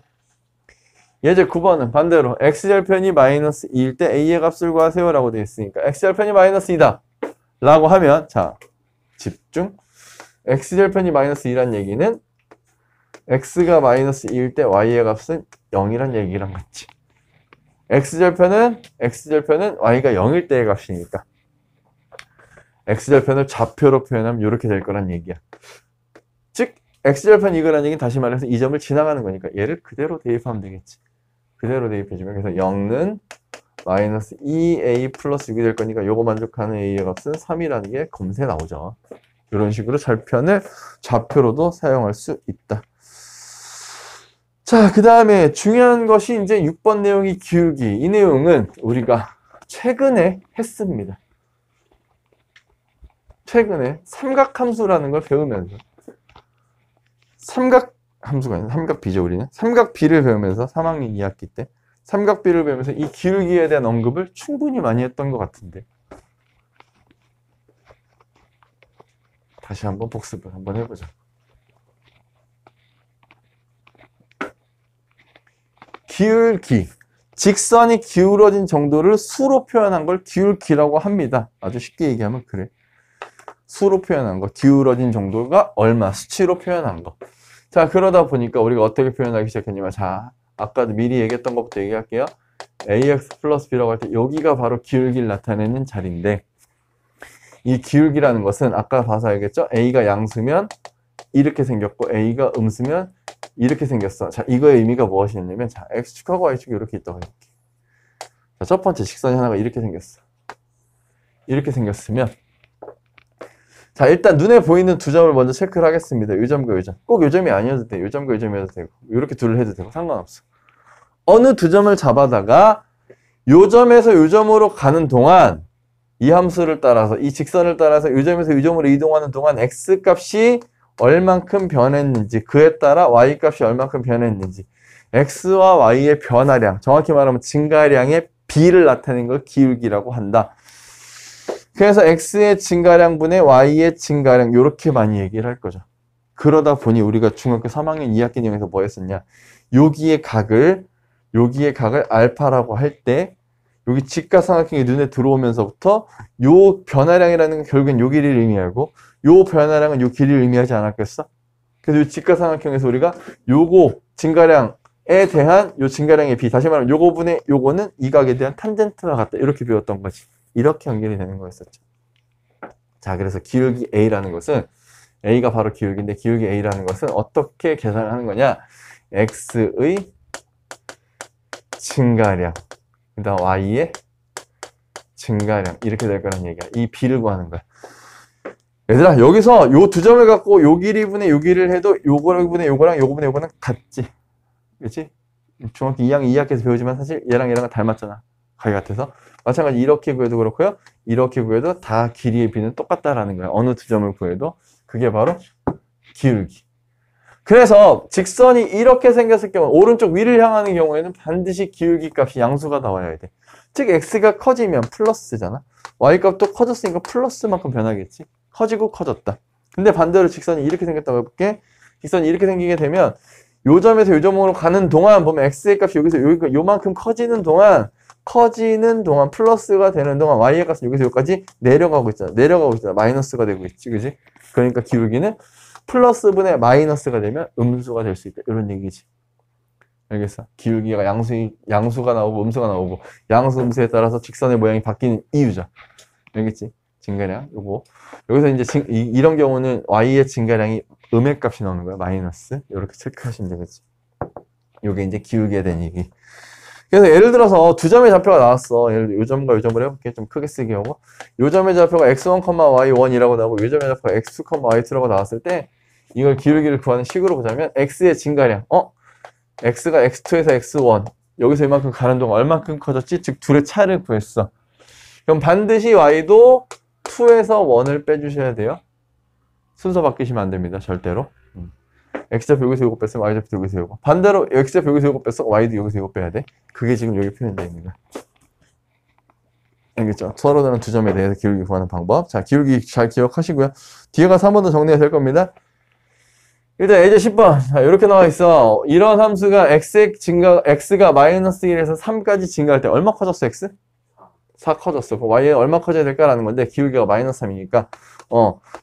예제 9번은 반대로 x절편이 마이너스 2일 때 a의 값을 구하세요 라고 되어 있으니까 x절편이 마이너스 2다. 라고 하면, 자, 집중. x절편이 마이너스 2란 얘기는 x가 마이너스 2일 때 y의 값은 0이란 얘기랑 같지. x절편은 y가 0일 때의 값이니까 x절편을 좌표로 표현하면 이렇게 될 거란 얘기야. 즉 x절편 이거란 얘기는 다시 말해서 이 점을 지나가는 거니까 얘를 그대로 대입하면 되겠지. 그대로 대입해주면 그래서 0는 마이너스 2a 플러스 6이 될 거니까 요거 만족하는 a의 값은 3이라는 게 검세 나오죠. 이런 식으로 절편을 좌표로도 사용할 수 있다. 자, 그 다음에 중요한 것이 이제 6번 내용이 기울기. 이 내용은 우리가 최근에 했습니다. 최근에 삼각함수라는 걸 배우면서 삼각함수가 아니라 삼각비죠. 우리는 삼각비를 배우면서 3학년 2학기 때 삼각비를 배우면서 이 기울기에 대한 언급을 충분히 많이 했던 것 같은데 다시 한번 복습을 한번 해보자. 기울기. 직선이 기울어진 정도를 수로 표현한 걸 기울기라고 합니다. 아주 쉽게 얘기하면 그래. 수로 표현한 거. 기울어진 정도가 얼마? 수치로 표현한 거. 자, 그러다 보니까 우리가 어떻게 표현하기 시작했냐면, 자, 아까도 미리 얘기했던 것부터 얘기할게요. ax 플러스 b라고 할 때 여기가 바로 기울기를 나타내는 자리인데 이 기울기라는 것은 아까 봐서 알겠죠? a가 양수면 이렇게 생겼고 a가 음수면 이렇게 생겼어. 자, 이거의 의미가 무엇이냐면, 자, x축하고 y축이 이렇게 있다고 해볼게. 자, 첫 번째 직선이 하나가 이렇게 생겼어. 이렇게 생겼으면, 자, 일단 눈에 보이는 두 점을 먼저 체크를 하겠습니다. 요 점과 요 점. 꼭 요 점이 아니어도 돼. 요 점과 요 점이어도 되고, 이렇게 둘을 해도 되고, 상관없어. 어느 두 점을 잡아다가, 요 점에서 요 점으로 가는 동안, 이 함수를 따라서, 이 직선을 따라서 요 점에서 요 점으로 이동하는 동안 x 값이 얼만큼 변했는지, 그에 따라 y 값이 얼만큼 변했는지, x와 y의 변화량, 정확히 말하면 증가량의 비를 나타내는 걸 기울기라고 한다. 그래서 x의 증가량분의 y의 증가량, 이렇게 많이 얘기를 할 거죠. 그러다 보니 우리가 중학교 3학년 2학기 내용에서 뭐 했었냐, 여기의 각을 알파라고 할 때 여기 직각삼각형이 눈에 들어오면서부터 요 변화량이라는 건 결국엔 요 길이를 의미하고 요 변화량은 요 길이를 의미하지 않았겠어? 그래서 요 직각삼각형에서 우리가 요거 증가량에 대한 요 증가량의 비, 다시 말하면 요거 분의 요거는 이 각에 대한 탄젠트와 같다, 이렇게 배웠던 거지. 이렇게 연결이 되는 거였었죠. 자, 그래서 기울기 a라는 것은 a가 바로 기울기인데 기울기 a라는 것은 어떻게 계산을 하는 거냐, x의 증가량 그 다음 y의 증가량 이렇게 될 거란 얘기야. 이 b를 구하는 거야. 얘들아, 여기서 요 두 점을 갖고 요 길이분의 요 길이를 해도 요거분의 요거랑 요거분의 요거는 같지, 그렇지? 중학교 2학기에서 배우지만 사실 얘랑 얘랑은 닮았잖아, 가위 같아서. 마찬가지 이렇게 구해도 그렇고요, 이렇게 구해도 다 길이의 b는 똑같다라는 거야. 어느 두 점을 구해도. 그게 바로 기울기. 그래서 직선이 이렇게 생겼을 경우, 오른쪽 위를 향하는 경우에는 반드시 기울기 값이 양수가 나와야 돼. 즉 x가 커지면 플러스잖아. y 값도 커졌으니까 플러스만큼 변하겠지. 커지고 커졌다. 근데 반대로 직선이 이렇게 생겼다고 해볼게. 직선이 이렇게 생기게 되면 요 점에서 요 점으로 가는 동안 보면 x의 값이 여기서 요만큼 커지는 동안 플러스가 되는 동안 y의 값은 여기서 여기까지 내려가고 있잖아. 마이너스가 되고 있지, 그지? 그러니까 기울기는 플러스분의 마이너스가 되면 음수가 될 수 있다, 이런 얘기지. 알겠어? 기울기가 양수가 나오고 음수가 나오고 양수 음수에 따라서 직선의 모양이 바뀌는 이유죠. 알겠지? 증가량 요거. 여기서 이제 이런 경우는 y의 증가량이 음의 값이 나오는 거야. 마이너스. 이렇게 체크하시면 되겠지. 요게 이제 기울기에 대한 얘기. 그래서 예를 들어서 두 점의 좌표가 나왔어. 예를 들어 요 점과 요 점을 해볼게. 좀 크게 쓰게 하고. 요 점의 좌표가 x1, y1이라고 나오고 요 점의 좌표가 x2, y2라고 나왔을 때 이걸 기울기를 구하는 식으로 보자면 x의 증가량. x가 x2에서 x1. 여기서 이만큼 가는 동안 얼만큼 커졌지? 즉 둘의 차를 구했어. 그럼 반드시 y도 2에서 1을 빼주셔야 돼요. 순서 바뀌시면 안 됩니다. 절대로. x좌표 여기서 요거 뺐으면 y좌표 여기서 요거. 반대로 x좌표 여기서 요거 뺐어. y도 여기서 요거 빼야 돼. 그게 지금 여기 표현되어 있는 거야. 알겠죠? 서로 다른 두 점에 대해서 기울기 구하는 방법. 자, 기울기 잘 기억하시고요. 뒤에 가서 한 번 더 정리가 될 겁니다. 일단 예제 10번. 자, 이렇게 나와 있어. 이런 함수가 x가 마이너스 1에서 3까지 증가할 때 얼마 커졌어, x? 4 커졌어. 그럼 y에 얼마 커져야 될까라는 건데 기울기가 마이너스 3이니까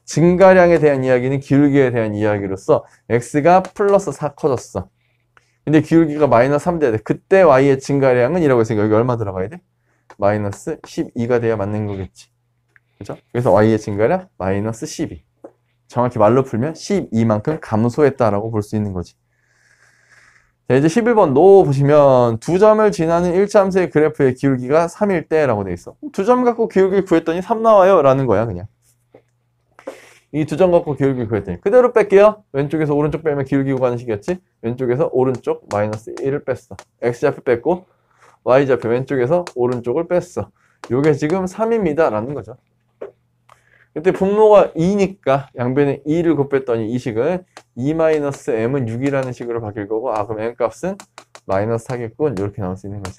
증가량에 대한 이야기는 기울기에 대한 이야기로서 x가 플러스 4 커졌어. 근데 기울기가 마이너스 3 돼야 돼. 그때 y의 증가량은 이라고 했으니까 여기 얼마 들어가야 돼? 마이너스 12가 돼야 맞는 거겠지. 그죠? 그래서 y의 증가량 마이너스 12. 정확히 말로 풀면 12만큼 감소했다라고 볼 수 있는 거지. 자, 이제 11번 노 보시면 두 점을 지나는 일차함수의 그래프의 기울기가 3일 때라고 돼 있어. 두 점 갖고 기울기 구했더니 3 나와요 라는 거야 그냥. 이 두 점 갖고 기울기 구했더니 그대로 뺄게요. 왼쪽에서 오른쪽 빼면 기울기 구하는 식이었지. 왼쪽에서 오른쪽 마이너스 1을 뺐어. x좌표 뺐고 y좌표 왼쪽에서 오른쪽을 뺐어. 요게 지금 3입니다 라는 거죠. 그때 분모가 2니까 양변에 2를 곱했더니 이 식은 2-m은 6이라는 식으로 바뀔 거고 그럼 n 값은 마이너스 4겠군. 이렇게 나올 수 있는 거지.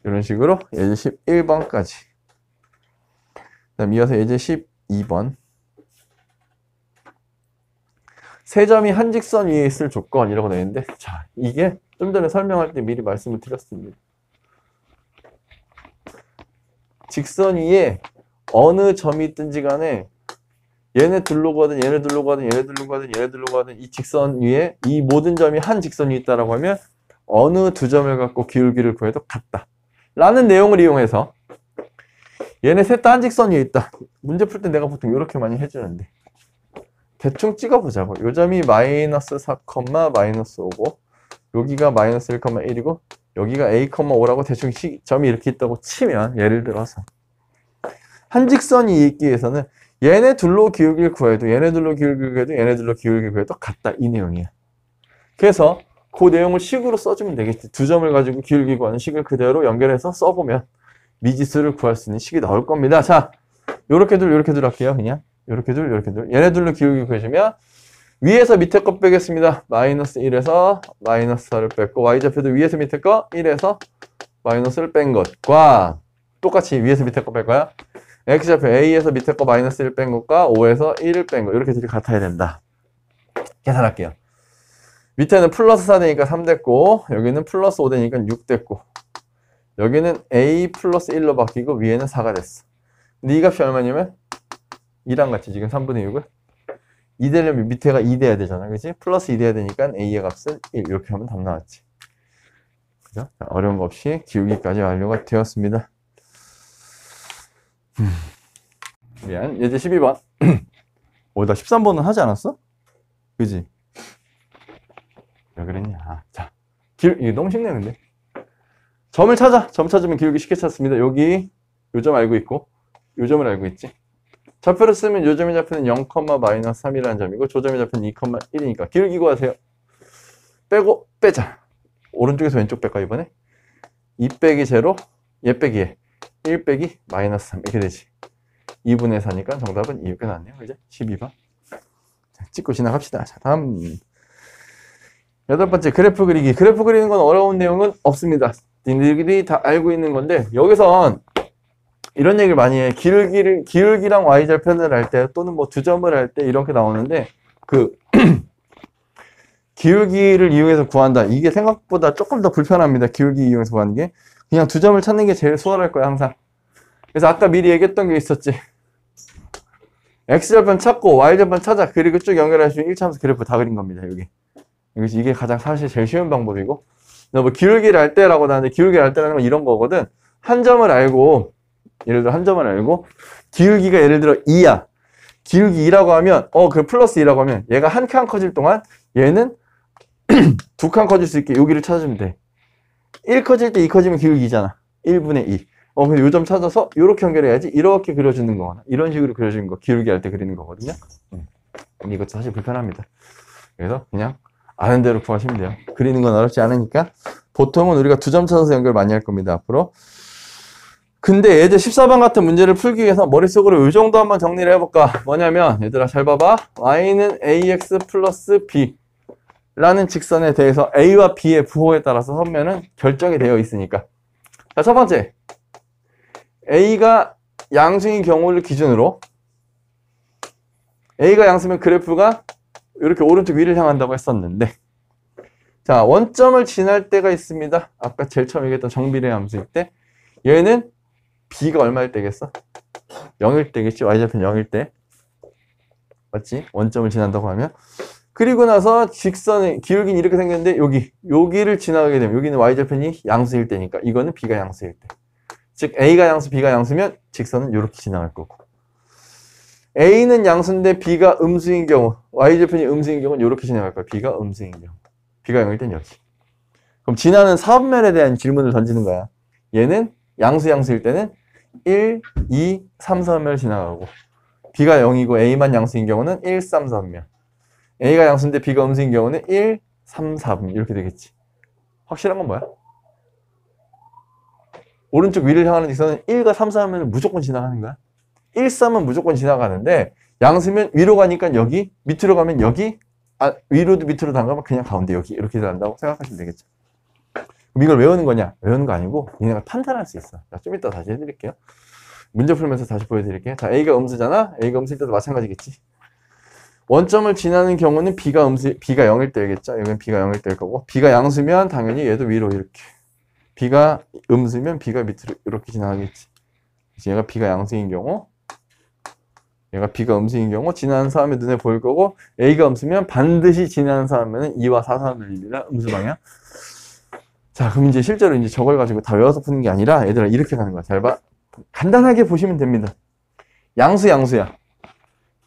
이런 식으로 예제 11번까지. 그다음 이어서 예제 12번. 세 점이 한 직선 위에 있을 조건이라고 되어 있는데 자, 이게 좀 전에 설명할 때 미리 말씀을 드렸습니다. 직선 위에 어느 점이 있든지 간에 얘네 둘로 가든 얘네 둘로 가든 얘네 둘로 가든 얘네 둘로 가든 이 직선 위에 이 모든 점이 한 직선 위에 있다라고 하면 어느 두 점을 갖고 기울기를 구해도 같다 라는 내용을 이용해서 얘네 셋 다 한 직선 위에 있다. 문제 풀 때 내가 보통 이렇게 많이 해주는데 대충 찍어보자고. 요 점이 마이너스 4, 마이너스 5고 여기가 마이너스 1,1이고 여기가 a,5라고 대충 점이 이렇게 있다고 치면 예를 들어서 한 직선이 있기 위해서는 얘네 둘로 기울기를 구해도 얘네 둘로 기울기를 구해도 얘네 둘로 기울기를 구해도 같다 이 내용이야. 그래서 그 내용을 식으로 써주면 되겠지. 두 점을 가지고 기울기 구하는 식을 그대로 연결해서 써보면 미지수를 구할 수 있는 식이 나올 겁니다. 자, 요렇게 둘 할게요. 그냥 요렇게 둘 얘네 둘로 기울기 구해주면 위에서 밑에 거 빼겠습니다. 마이너스 1에서 마이너스 4를 뺐고 y좌표도 위에서 밑에 거 1에서 마이너스를 뺀 것과 똑같이 위에서 밑에 거 뺄 거야. x좌표 a에서 밑에 거 마이너스 1 뺀 것과 5에서 1을 뺀 거 이렇게 둘이 같아야 된다. 계산할게요. 밑에는 플러스 4 되니까 3 됐고 여기는 플러스 5 되니까 6 됐고 여기는 a 플러스 1로 바뀌고 위에는 4가 됐어. 근데 이 값이 얼마냐면 2랑 같이 지금 3분의 6을 2 되려면 밑에가 2 돼야 되잖아. 그치? 플러스 2 돼야 되니까 a의 값은 1 이렇게 하면 답 나왔지. 그죠? 자, 어려운 거 없이 기울기까지 완료가 되었습니다. 미안. 예제 12번. 나 13번은 하지 않았어? 그지? 왜 그랬냐. 자, 이게 너무 쉽네, 근데. 점을 찾아. 점 찾으면 기울기 쉽게 찾습니다. 여기, 요 점 알고 있고, 요 점을 알고 있지. 좌표를 쓰면 요 점의 좌표는 0, 마이너스 3이라는 점이고, 저 점의 좌표는 2, 1이니까. 기울기 구하세요. 빼고, 빼자. 오른쪽에서 왼쪽 뺄까, 이번에? 2 빼기 0, 얘 빼기 얘. 1 빼기 마이너스 3 이렇게 되지. 2분의 4니까 정답은 이렇게 나왔네요. 그죠? 12번. 자, 찍고 지나갑시다. 자, 다음 8번째 그래프 그리기. 그래프 그리는 건 어려운 내용은 없습니다. 니들이 다 알고 있는 건데 여기선 이런 얘기를 많이 해. 기울기랑 y절편을 할 때 또는 뭐 두 점을 할 때 이렇게 나오는데 그 기울기를 이용해서 구한다. 이게 생각보다 조금 더 불편합니다. 기울기 이용해서 구하는 게. 그냥 두 점을 찾는 게 제일 수월할 거야 항상. 그래서 아까 미리 얘기했던 게 있었지. x절편 찾고 y절편 찾아. 그리고 쭉 연결해주면 1차함수 그래프 다 그린 겁니다. 여기. 그래서 이게 가장 사실 제일 쉬운 방법이고 뭐 기울기를 알 때라고 하는데 기울기를 알 때라는 건 이런 거거든. 한 점을 알고 예를 들어 한 점을 알고 기울기가 예를 들어 2야. 기울기 2라고 하면 그 플러스 2라고 하면 얘가 한 칸 커질 동안 얘는 두 칸 커질 수 있게 여기를 찾아주면 돼. 1 커질 때 2 커지면 기울기잖아. 1분의 2. 근데 요 점 찾아서 이렇게 연결해야지. 이렇게 그려주는 거거나 이런 식으로 그려주는 거 기울기 할 때 그리는 거거든요. 근데 이것도 사실 불편합니다. 그래서 그냥 아는 대로 구하시면 돼요. 그리는 건 어렵지 않으니까 보통은 우리가 두 점 찾아서 연결 많이 할 겁니다. 앞으로. 근데 예제 14번 같은 문제를 풀기 위해서 머릿속으로 이 정도 한번 정리를 해볼까. 뭐냐면 얘들아 잘 봐봐. y는 ax 플러스 b 라는 직선에 대해서 a와 b의 부호에 따라서 선면은 결정이 되어 있으니까. 자, 첫 번째 a가 양수인 경우를 기준으로 a가 양수면 그래프가 이렇게 오른쪽 위를 향한다고 했었는데 자, 원점을 지날 때가 있습니다. 아까 제일 처음 얘기했던 정비례 함수일 때 얘는 b가 얼마일 때겠어? 0일 때겠지. y절편 0일 때. 맞지? 원점을 지난다고 하면. 그리고 나서 직선의 기울기는 이렇게 생겼는데 여기를 지나가게 되면 여기는 y절편이 양수일 때니까 이거는 b가 양수일 때. 즉 a가 양수, b가 양수면 직선은 이렇게 지나갈 거고. a는 양수인데 b가 음수인 경우, y절편이 음수인 경우는 이렇게 지나갈 거야. b가 음수인 경우. b가 0일 땐 여기. 그럼 지나는 사분면에 대한 질문을 던지는 거야. 얘는 양수일 때는 1, 2, 3, 4분면을 지나가고 b가 0이고 a만 양수인 경우는 1, 3, 4분면. a가 양수인데 b가 음수인 경우는 1, 3, 4분면 이렇게 되겠지. 확실한 건 뭐야? 오른쪽 위를 향하는 직선은 1과 3, 4분면을 무조건 지나가는 거야. 1, 3은 무조건 지나가는데 양수면 위로 가니까 여기, 밑으로 가면 여기, 위로도 밑으로 안 가면 그냥 가운데 여기 이렇게 간다고 생각하시면 되겠죠. 그럼 이걸 외우는 거냐? 외우는 거 아니고 얘네가 판단할 수 있어. 자, 좀 이따 다시 해드릴게요. 문제 풀면서 다시 보여드릴게요. 자, A가 음수잖아? A가 음수일 때도 마찬가지겠지. 원점을 지나는 경우는 B가 0일 때겠죠? 여기는 B가 0일 때일 거고 B가 양수면 당연히 얘도 위로 이렇게 B가 음수면 B가 밑으로 이렇게 지나가겠지. 얘가 B가 양수인 경우 얘가 B가 음수인 경우 지나는 사람의 눈에 보일 거고 A가 음수면 반드시 지나는 사람은 2와 4, 3을 늘립니다. 음수 방향. 자, 그럼 이제 실제로 이제 저걸 가지고 다 외워서 푸는 게 아니라 얘들아 이렇게 가는 거야. 잘 봐. 간단하게 보시면 됩니다. 양수야.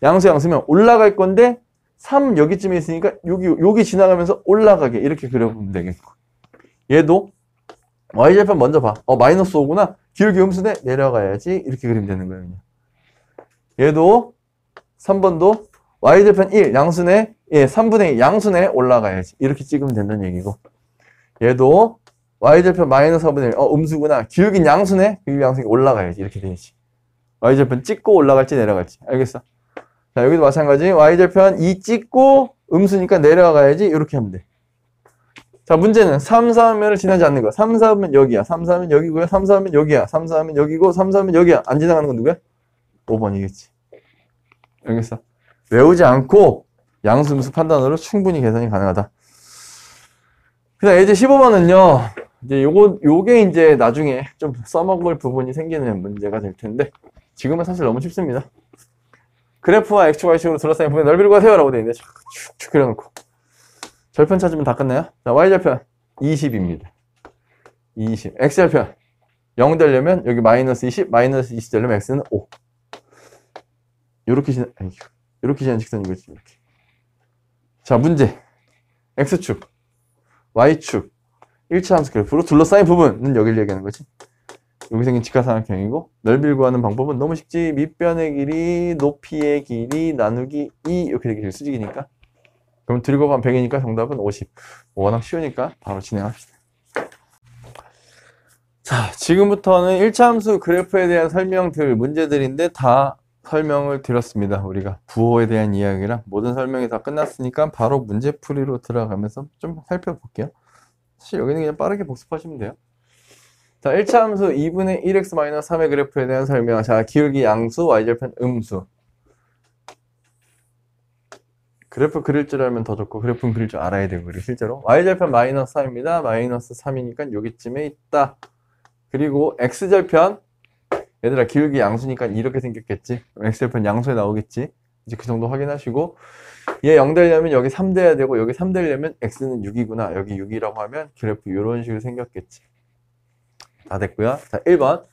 양수면 올라갈 건데 3 여기쯤에 있으니까 여기 지나가면서 올라가게 이렇게 그려보면 되겠고. 얘도 y절편 먼저 봐. 마이너스 5구나. 기울기 음수네. 내려가야지. 이렇게 그리면 되는 거예요. 그냥. 얘도 3번도 y절편 1 양수네. 예, 3분의 2 양수네. 올라가야지. 이렇게 찍으면 된다는 얘기고. 얘도 y절편 마이너스 4분의 1 음수구나. 기울긴 양수네. 기울기 양수니까 올라가야지. 이렇게 되지. y절편 찍고 올라갈지 내려갈지. 알겠어? 자, 여기도 마찬가지. y절편 2 찍고 음수니까 내려가야지. 이렇게 하면 돼. 자, 문제는 3, 4면을 지나지 않는 거. 3, 4면 여기야. 3, 4면 여기고요. 3, 4면 여기야. 3, 4면 여기고 3, 4면 여기야. 안 지나가는 건 누구야? 5번이겠지. 알겠어? 외우지 않고 양수, 음수 판단으로 충분히 계산이 가능하다. 그다음 이제 15번은요. 이제 요게 이제 나중에 좀 써먹을 부분이 생기는 문제가 될 텐데 지금은 사실 너무 쉽습니다. 그래프와 x축, y축으로 둘러싸인 부분의 넓이를 구하세요 라고 되어 있는데 축축 그려놓고 절편 찾으면 다 끝나요. 자, y절편 20입니다. 20. x절편 0 되려면 여기 마이너스 20, 마이너스 20 되려면 x는 5. 요렇게 지나는 직선이겠지. 이렇게. 자, 문제. x축, y축, 1차 함수 그래프로 둘러싸인 부분은 여기를 얘기하는 거지. 여기 생긴 직각삼각형이고 넓이를 구하는 방법은 너무 쉽지. 밑변의 길이, 높이의 길이 나누기 2 이렇게 되기 수직이니까. 그럼 들고 가면 100이니까 정답은 50. 워낙 쉬우니까 바로 진행합시다. 자, 지금부터는 1차 함수 그래프에 대한 설명들 문제들인데 다 설명을 드렸습니다. 우리가 부호에 대한 이야기랑 모든 설명이 다 끝났으니까 바로 문제풀이로 들어가면서 좀 살펴볼게요. 사실 여기는 그냥 빠르게 복습하시면 돼요. 자, 1차 함수 2분의 1x-3의 그래프에 대한 설명. 자, 기울기 양수, y절편 음수. 그래프 그릴 줄 알면 더 좋고 그래프는 그릴 줄 알아야 되고 실제로. y절편 마이너스 3입니다. 마이너스 3이니까 여기쯤에 있다. 그리고 x절편 얘들아 기울기 양수니까 이렇게 생겼겠지. x절편 양수에 나오겠지. 이제 그 정도 확인하시고 얘 0 되려면 여기 3 돼야 되고 여기 3 되려면 x는 6이구나. 여기 6이라고 하면 그래프 이런 식으로 생겼겠지. 다 됐고요. 자, 1번.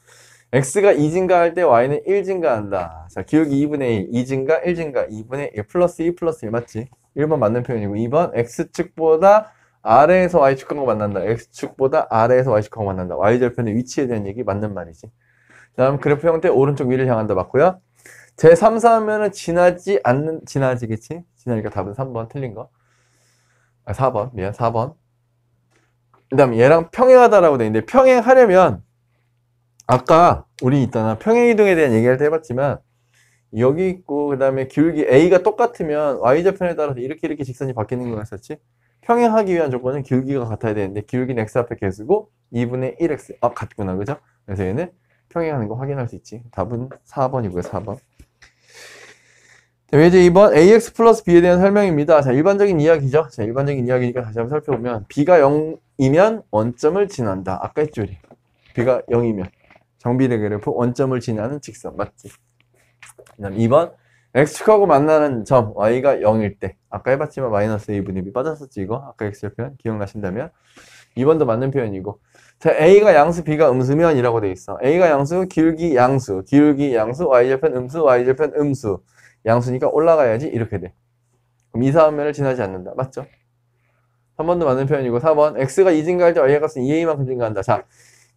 x가 2 증가할 때 y는 1 증가한다. 자, 기울기 2분의 1, 2 증가, 1 증가, 2분의 1 플러스 2 플러스 1 맞지? 1번 맞는 표현이고 2번 x축보다 아래에서 y축하고 만난다. x축보다 아래에서 y축하고 만난다. y절편의 위치에 대한 얘기 맞는 말이지. 다음 그래프 형태 오른쪽 위를 향한다 맞고요. 제 3, 4면은 지나지겠지? 지나니까 답은 3번 틀린 거. 4번 미안 4번. 그 다음 얘랑 평행하다라고 돼 있는데 평행하려면 아까 우리 있잖아 평행이동에 대한 얘기할 때 해봤지만 여기 있고 그 다음에 기울기 A가 똑같으면 Y절편에 따라서 이렇게 직선이 바뀌는 거였었지. 평행하기 위한 조건은 기울기가 같아야 되는데 기울기는 X 앞에 개수고 2분의 1X 같구나 그죠? 그래서 얘는 평행하는 거 확인할 수 있지. 답은 4번이고요 4번. 이제 2번 AX 플러스 B에 대한 설명입니다. 자, 일반적인 이야기죠. 자, 일반적인 이야기니까 다시 한번 살펴보면 B가 0이면 원점을 지난다. 아까 했죠 우리. B가 0이면 정비례 그래프 원점을 지나는 직선 맞지? 그다음 2번 x축하고 만나는 점 y가 0일 때 아까 해봤지만 마이너스 a분의 b 빠졌었지 이거 아까 x절편 기억나신다면 2번도 맞는 표현이고 자 a가 양수 b가 음수면 이라고 돼 있어 a가 양수 기울기 양수 y절편 음수 y절편 음수 양수니까 올라가야지 이렇게 돼 그럼 이사함면을 지나지 않는다 맞죠? 3번도 맞는 표현이고 4번 x가 2 증가할 때 y의 값은 2a만큼 증가한다 자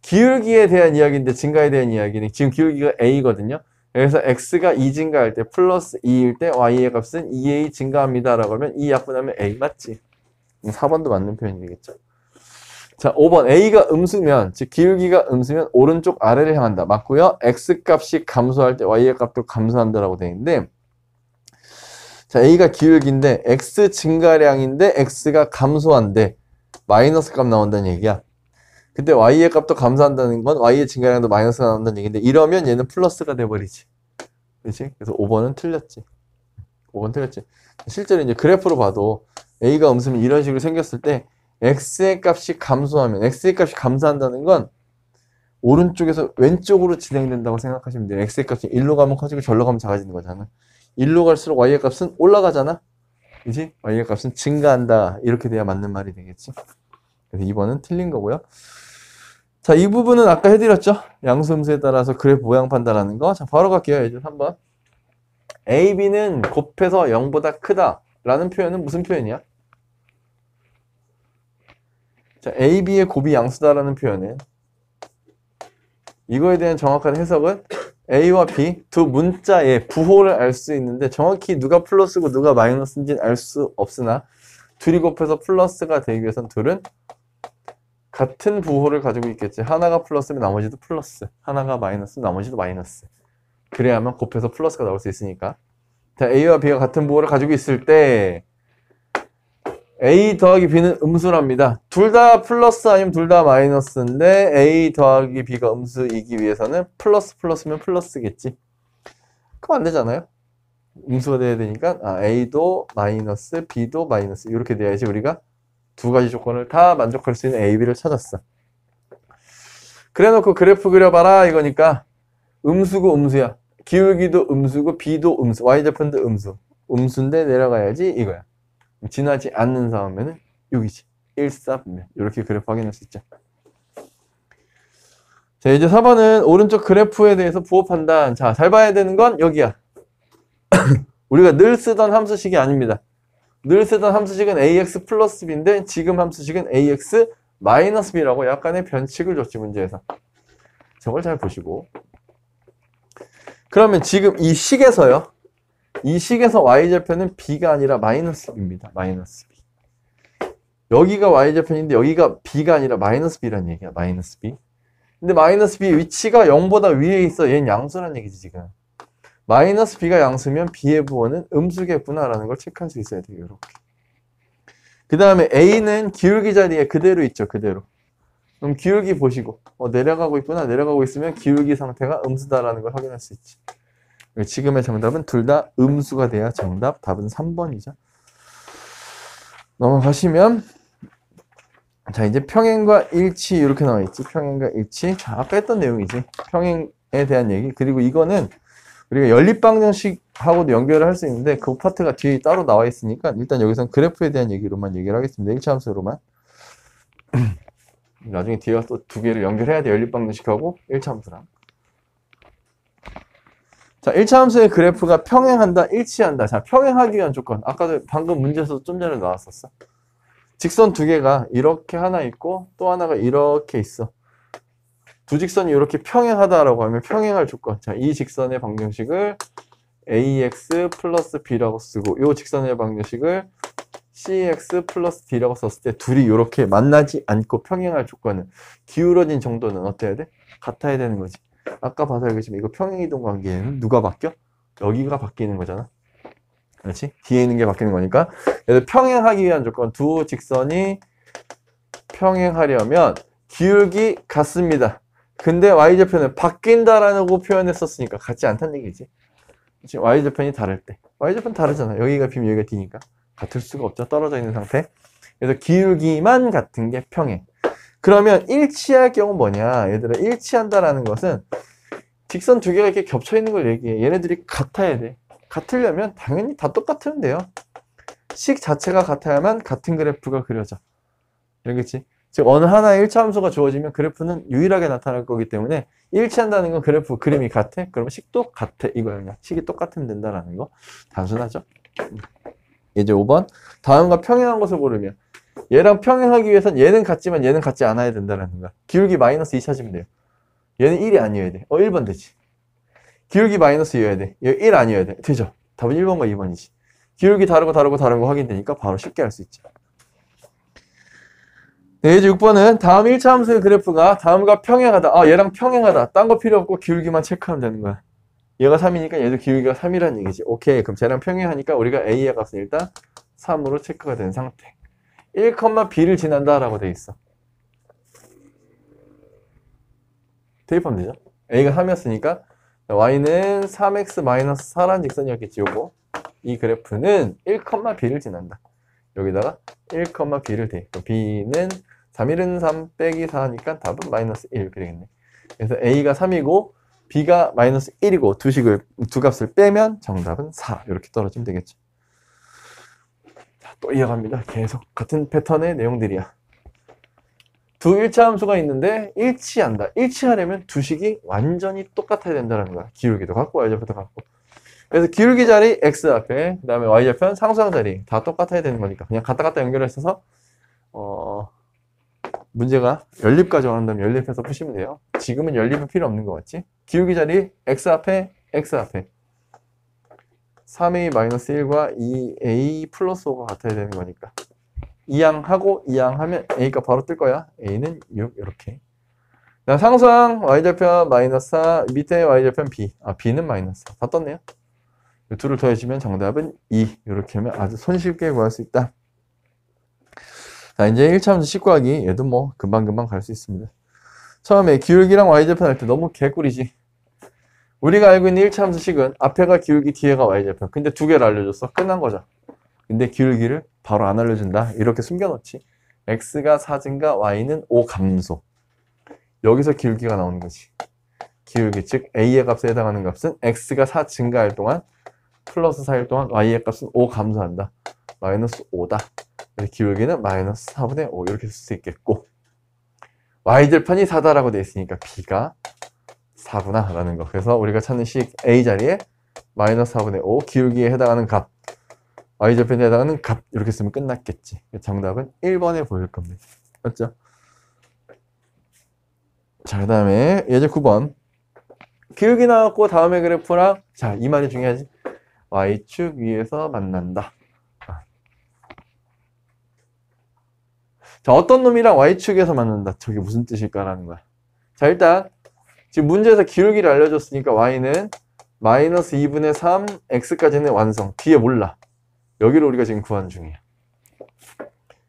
기울기에 대한 이야기인데 증가에 대한 이야기는 지금 기울기가 a거든요 그래서 x가 2 증가할 때 플러스 2일 때 y의 값은 2a 증가합니다 라고 하면 2 약분하면 a 맞지? 4번도 맞는 표현이 되겠죠 자 5번 a가 음수면 즉 기울기가 음수면 오른쪽 아래를 향한다 맞고요 x값이 감소할 때 y의 값도 감소한다라고 되어 있는데 자 a가 기울기인데 x 증가량인데 x가 감소한데 마이너스 값 나온다는 얘기야 근데 y의 값도 감소한다는 건 y의 증가량도 마이너스가 나온다는 얘기인데 이러면 얘는 플러스가 돼버리지 그렇지? 그래서 5번은 틀렸지 5번 틀렸지 실제로 이제 그래프로 봐도 a가 음수면 이런 식으로 생겼을 때 x의 값이 감소하면 x의 값이 감소한다는 건 오른쪽에서 왼쪽으로 진행된다고 생각하시면 돼요 x의 값이 1로 가면 커지고 절로 가면 작아지는 거잖아 1로 갈수록 y의 값은 올라가잖아 그치? y의 값은 증가한다 이렇게 돼야 맞는 말이 되겠지 그래서 2번은 틀린 거고요 자, 이 부분은 아까 해드렸죠? 양수음수에 따라서 그래프 모양 판단하는 거. 자, 바로 갈게요. 이제 3번. A, B는 곱해서 0보다 크다. 라는 표현은 무슨 표현이야? 자, A, B의 곱이 양수다라는 표현은 이거에 대한 정확한 해석은 A와 B 두 문자의 부호를 알 수 있는데 정확히 누가 플러스고 누가 마이너스인지는 알 수 없으나 둘이 곱해서 플러스가 되기 위해선 둘은 같은 부호를 가지고 있겠지. 하나가 플러스면 나머지도 플러스. 하나가 마이너스면 나머지도 마이너스. 그래야만 곱해서 플러스가 나올 수 있으니까. 자, A와 B가 같은 부호를 가지고 있을 때 A 더하기 B는 음수랍니다. 둘 다 플러스 아니면 둘 다 마이너스인데 A 더하기 B가 음수이기 위해서는 플러스면 플러스겠지. 그럼 안 되잖아요. 음수가 돼야 되니까 A도 마이너스 B도 마이너스 이렇게 돼야지 우리가 두 가지 조건을 다 만족할 수 있는 A, B를 찾았어. 그래놓고 그래프 그려봐라 이거니까 음수고 음수야. 기울기도 음수고 B도 음수, Y절편도 음수. 음수인데 내려가야지 이거야. 지나지 않는 상황이면은 6이지. 1, 4, 분면 이렇게 그래프 확인할 수 있죠. 자 이제 4번은 오른쪽 그래프에 대해서 부호 판단. 자 잘 봐야 되는 건 여기야. 우리가 늘 쓰던 함수식이 아닙니다. 늘 쓰던 함수식은 ax 플러스 b인데 지금 함수식은 ax 마이너스 b라고 약간의 변칙을 줬지 문제에서. 저걸 잘 보시고 그러면 지금 이 식에서요. 이 식에서 y절편은 b가 아니라 마이너스 b입니다. 마이너스 b. 여기가 y절편인데 여기가 b가 아니라 마이너스 b라는 얘기야. 마이너스 b. 근데 마이너스 b 위치가 0보다 위에 있어. 얘는 양수라는 얘기지 지금. 마이너스 b가 양수면 b의 부호는 음수겠구나라는 걸 체크할 수 있어야 돼요. 이렇게. 그 다음에 a는 기울기 자리에 그대로 있죠. 그대로. 그럼 기울기 보시고 내려가고 있구나. 내려가고 있으면 기울기 상태가 음수다라는 걸 확인할 수 있지. 지금의 정답은 둘 다 음수가 돼야 정답. 답은 3번이죠. 넘어가시면 자 이제 평행과 일치 이렇게 나와 있지. 평행과 일치. 자, 아까 했던 내용이지. 평행에 대한 얘기. 그리고 이거는 우리가 연립방정식하고도 연결을 할 수 있는데 그 파트가 뒤에 따로 나와 있으니까 일단 여기서는 그래프에 대한 얘기로만 얘기를 하겠습니다. 1차 함수로만. 나중에 뒤에 또 두 개를 연결해야 돼. 연립방정식하고 1차 함수랑. 자, 1차 함수의 그래프가 평행한다, 일치한다. 자, 평행하기 위한 조건. 아까도 방금 문제에서 좀 전에 나왔었어. 직선 두 개가 이렇게 하나 있고 또 하나가 이렇게 있어. 두 직선이 이렇게 평행하다라고 하면 평행할 조건. 자, 이 직선의 방정식을 ax 플러스 b라고 쓰고 이 직선의 방정식을 cx 플러스 d라고 썼을 때 둘이 이렇게 만나지 않고 평행할 조건은 기울어진 정도는 어때야 돼? 같아야 되는 거지. 아까 봐서 알겠지만 이거 평행이동 관계에는 누가 바뀌어? 여기가 바뀌는 거잖아. 그렇지? 뒤에 있는 게 바뀌는 거니까. 그래서 평행하기 위한 조건 두 직선이 평행하려면 기울기 같습니다. 근데 y절편은 바뀐다라고 표현했었으니까 같지 않다는 얘기지. 지금 y절편이 다를 때. y절편 다르잖아. 여기가 b면 여기가 d니까. 같을 수가 없죠. 떨어져 있는 상태. 그래서 기울기만 같은 게 평행. 그러면 일치할 경우 뭐냐? 얘들아, 일치한다라는 것은 직선 두 개가 이렇게 겹쳐 있는 걸 얘기해. 얘네들이 같아야 돼. 같으려면 당연히 다 똑같으면 돼요. 식 자체가 같아야만 같은 그래프가 그려져. 알겠지? 즉 어느 하나의 일차함수가 주어지면 그래프는 유일하게 나타날 거기 때문에 일치한다는 건 그래프 그림이 같아? 그러면 식도 같아 이거야. 그냥 식이 똑같으면 된다라는 거. 단순하죠? 이제 5번 다음과 평행한 것을 고르면 얘랑 평행하기 위해선 얘는 같지만 얘는 같지 않아야 된다라는 거야. 기울기 마이너스 2 찾으면 돼요. 얘는 1이 아니어야 돼. 1번 되지. 기울기 마이너스 2여야 돼. 얘 1 아니어야 돼. 되죠? 답은 1번과 2번이지. 기울기 다른 거 확인되니까 바로 쉽게 할 수 있죠. 네, 이제 6번은 다음 1차 함수의 그래프가 다음과 평행하다. 아, 얘랑 평행하다. 딴 거 필요 없고 기울기만 체크하면 되는 거야. 얘가 3이니까 얘도 기울기가 3이라는 얘기지. 오케이. 그럼 쟤랑 평행하니까 우리가 A의 값은 일단 3으로 체크가 된 상태. 1,B를 지난다라고 돼 있어. 대입하면 되죠. A가 3이었으니까 Y는 3x-4라는 직선이었겠지. 요거. 이 그래프는 1,B를 지난다. 여기다가 1,B를 대입. B는 3일은 3 빼기 4니까 답은 마이너스 1 이렇게 되겠네. 그래서 A가 3이고 B가 마이너스 1이고 두 값을 빼면 정답은 4 이렇게 떨어지면 되겠죠. 자, 또 이어갑니다. 계속 같은 패턴의 내용들이야. 두 1차 함수가 있는데 일치한다. 일치하려면 두 식이 완전히 똑같아야 된다는 거야. 기울기도 같고 y좌표도 같고. 그래서 기울기 자리 x 앞에 그 다음에 y좌편 상수항 자리 다 똑같아야 되는 거니까 그냥 갖다 연결해서 문제가 연립까지 원한다면 연립해서 푸시면 돼요. 지금은 연립은 필요 없는 것 같지? 기울기 자리 x 앞에 3a-1과 2a 플러스 5가 같아야 되는 거니까 이항하고 이항하면 a가 바로 뜰 거야. a는 6 이렇게. 상수항 y좌편 마이너스 4 밑에 y좌편 b. b는 마이너스 4. 다 떴네요. 이 둘을 더해주면 정답은 2 이렇게 하면 아주 손쉽게 구할 수 있다. 자, 이제 1차 함수 식 구하기. 얘도 뭐 금방금방 갈 수 있습니다. 처음에 기울기랑 y좌편 할 때 너무 개꿀이지. 우리가 알고 있는 1차 함수 식은 앞에가 기울기 뒤에가 y좌편. 근데 두 개를 알려줬어. 끝난 거죠. 근데 기울기를 바로 안 알려준다. 이렇게 숨겨놓지. x가 4 증가, y는 5 감소. 여기서 기울기가 나오는 거지. 기울기, 즉 a의 값에 해당하는 값은 x가 4 증가할 동안 플러스 4일 동안 y의 값은 5 감소한다. 마이너스 5다. 그래서 기울기는 마이너스 4분의 5 이렇게 쓸 수 있겠고 y절편이 4다라고 되어 있으니까 b가 4구나 라는 거. 그래서 우리가 찾는 식 a 자리에 마이너스 4분의 5 기울기에 해당하는 값 y절편에 해당하는 값 이렇게 쓰면 끝났겠지. 정답은 1번에 보일 겁니다. 맞죠? 자, 그 다음에 예제 9번 기울기 나왔고 다음에 그래프랑 자, 이 말이 중요하지. y축 위에서 만난다. 자, 어떤 놈이랑 y축에서 만난다. 저게 무슨 뜻일까라는 거야. 자, 일단 지금 문제에서 기울기를 알려줬으니까 y는 마이너스 2분의 3 x까지는 완성. 뒤에 몰라. 여기를 우리가 지금 구하는 중이야.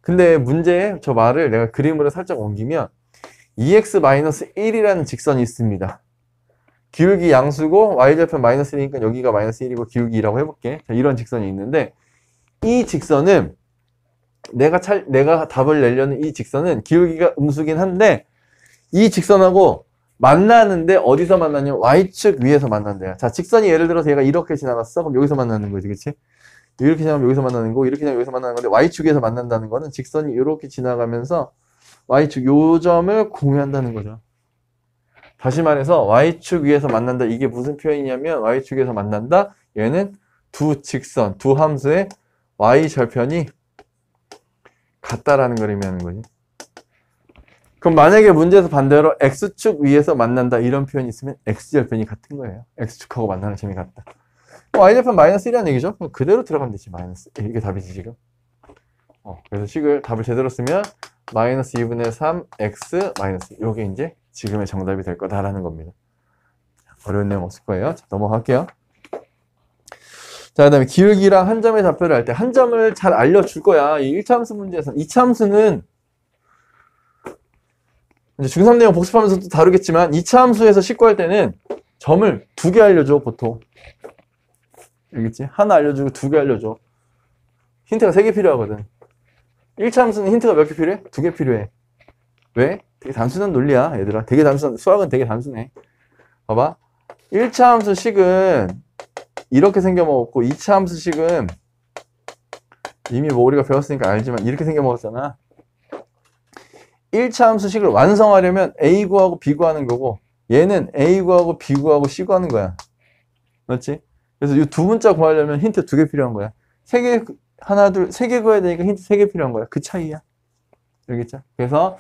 근데 문제에 저 말을 내가 그림으로 살짝 옮기면 2x-1이라는 직선이 있습니다. 기울기 양수고 y좌편 마이너스 1이니까 여기가 마이너스 1이고 기울기 2라고 해볼게. 자, 이런 직선이 있는데 이 직선은 내가 답을 내려는 이 직선은 기울기가 음수긴 한데 이 직선하고 만나는데 어디서 만나냐면 y축 위에서 만난대요. 자, 직선이 예를 들어서 얘가 이렇게 지나갔어. 그럼 여기서 만나는 거지, 그치? 이렇게 지나가면 여기서 만나는 거고 이렇게 지나가면 여기서 만나는 건데 y축에서 만난다는 거는 직선이 이렇게 지나가면서 y축 요점을 공유한다는 거죠. 다시 말해서 y축 위에서 만난다. 이게 무슨 표현이냐면 y축에서 만난다. 얘는 두 직선, 두 함수의 y절편이 같다라는 걸 의미하는 거지. 그럼 만약에 문제에서 반대로 x축 위에서 만난다 이런 표현이 있으면 x절편이 같은 거예요. x축하고 만나는 점이 같다. y절편 마이너스 1이라는 얘기죠. 그럼 그대로 들어가면 되지. 마이너스 1. 이게 답이지 지금. 그래서 식을 답을 제대로 쓰면 마이너스 2분의 3 x 마이너스 1. 이게 이제 지금의 정답이 될 거다라는 겁니다. 어려운 내용 없을 거예요. 자, 넘어갈게요. 자, 그 다음에 기울기랑 한 점의 좌표를 할 때 한 점을 잘 알려줄 거야. 이 1차 함수 문제에서는. 2차 함수는 이제 중3 내용 복습하면서 또 다루겠지만 2차 함수에서 식구할 때는 점을 2개 알려줘 보통. 알겠지? 하나 알려주고 2개 알려줘. 힌트가 3개 필요하거든. 1차 함수는 힌트가 몇 개 필요해? 2개 필요해. 왜? 되게 단순한 논리야, 얘들아. 되게 단순한, 수학은 되게 단순해. 봐봐. 1차 함수식은 이렇게 생겨먹었고, 2차 함수식은 이미 뭐 우리가 배웠으니까 알지만 이렇게 생겨먹었잖아. 1차 함수식을 완성하려면 A 구하고 B 구하는 거고, 얘는 A 구하고 B 구하고 C 구하는 거야. 맞지? 그래서 이 두 문자 구하려면 힌트 2개 필요한 거야. 하나, 둘, 3개 구해야 되니까 힌트 3개 필요한 거야. 그 차이야. 알겠죠? 그래서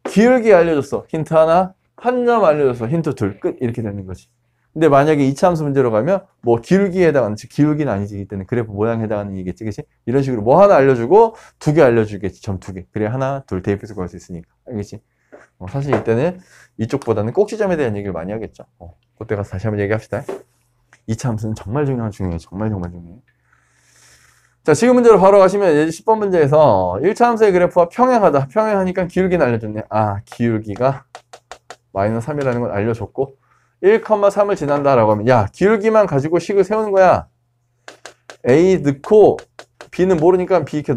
기울기 알려줬어. 힌트 하나, 한 점 알려줬어. 힌트 둘. 끝. 이렇게 되는 거지. 근데 만약에 2차 함수 문제로 가면 뭐 기울기에 해당하는, 즉 기울기는 아니지. 이때는 그래프 모양에 해당하는 얘기겠지. 그치? 이런 식으로 뭐 하나 알려주고 2개 알려주겠지. 점 2개. 그래 하나, 둘 대입해서 구할 수 있으니까. 알겠지? 사실 이때는 이쪽보다는 꼭지점에 대한 얘기를 많이 하겠죠. 그때 가서 다시 한번 얘기합시다. 2차 함수는 정말 중요해. 정말 중요해. 자, 지금 문제로 바로 가시면 10번 문제에서 1차 함수의 그래프와 평행하다. 평행하니까 기울기는 알려줬네. 아, 기울기가 마이너스 3이라는 건 알려줬고 1,3을 지난다라고 하면 야, 기울기만 가지고 식을 세우는 거야. A 넣고 B는 모르니까 B 이렇게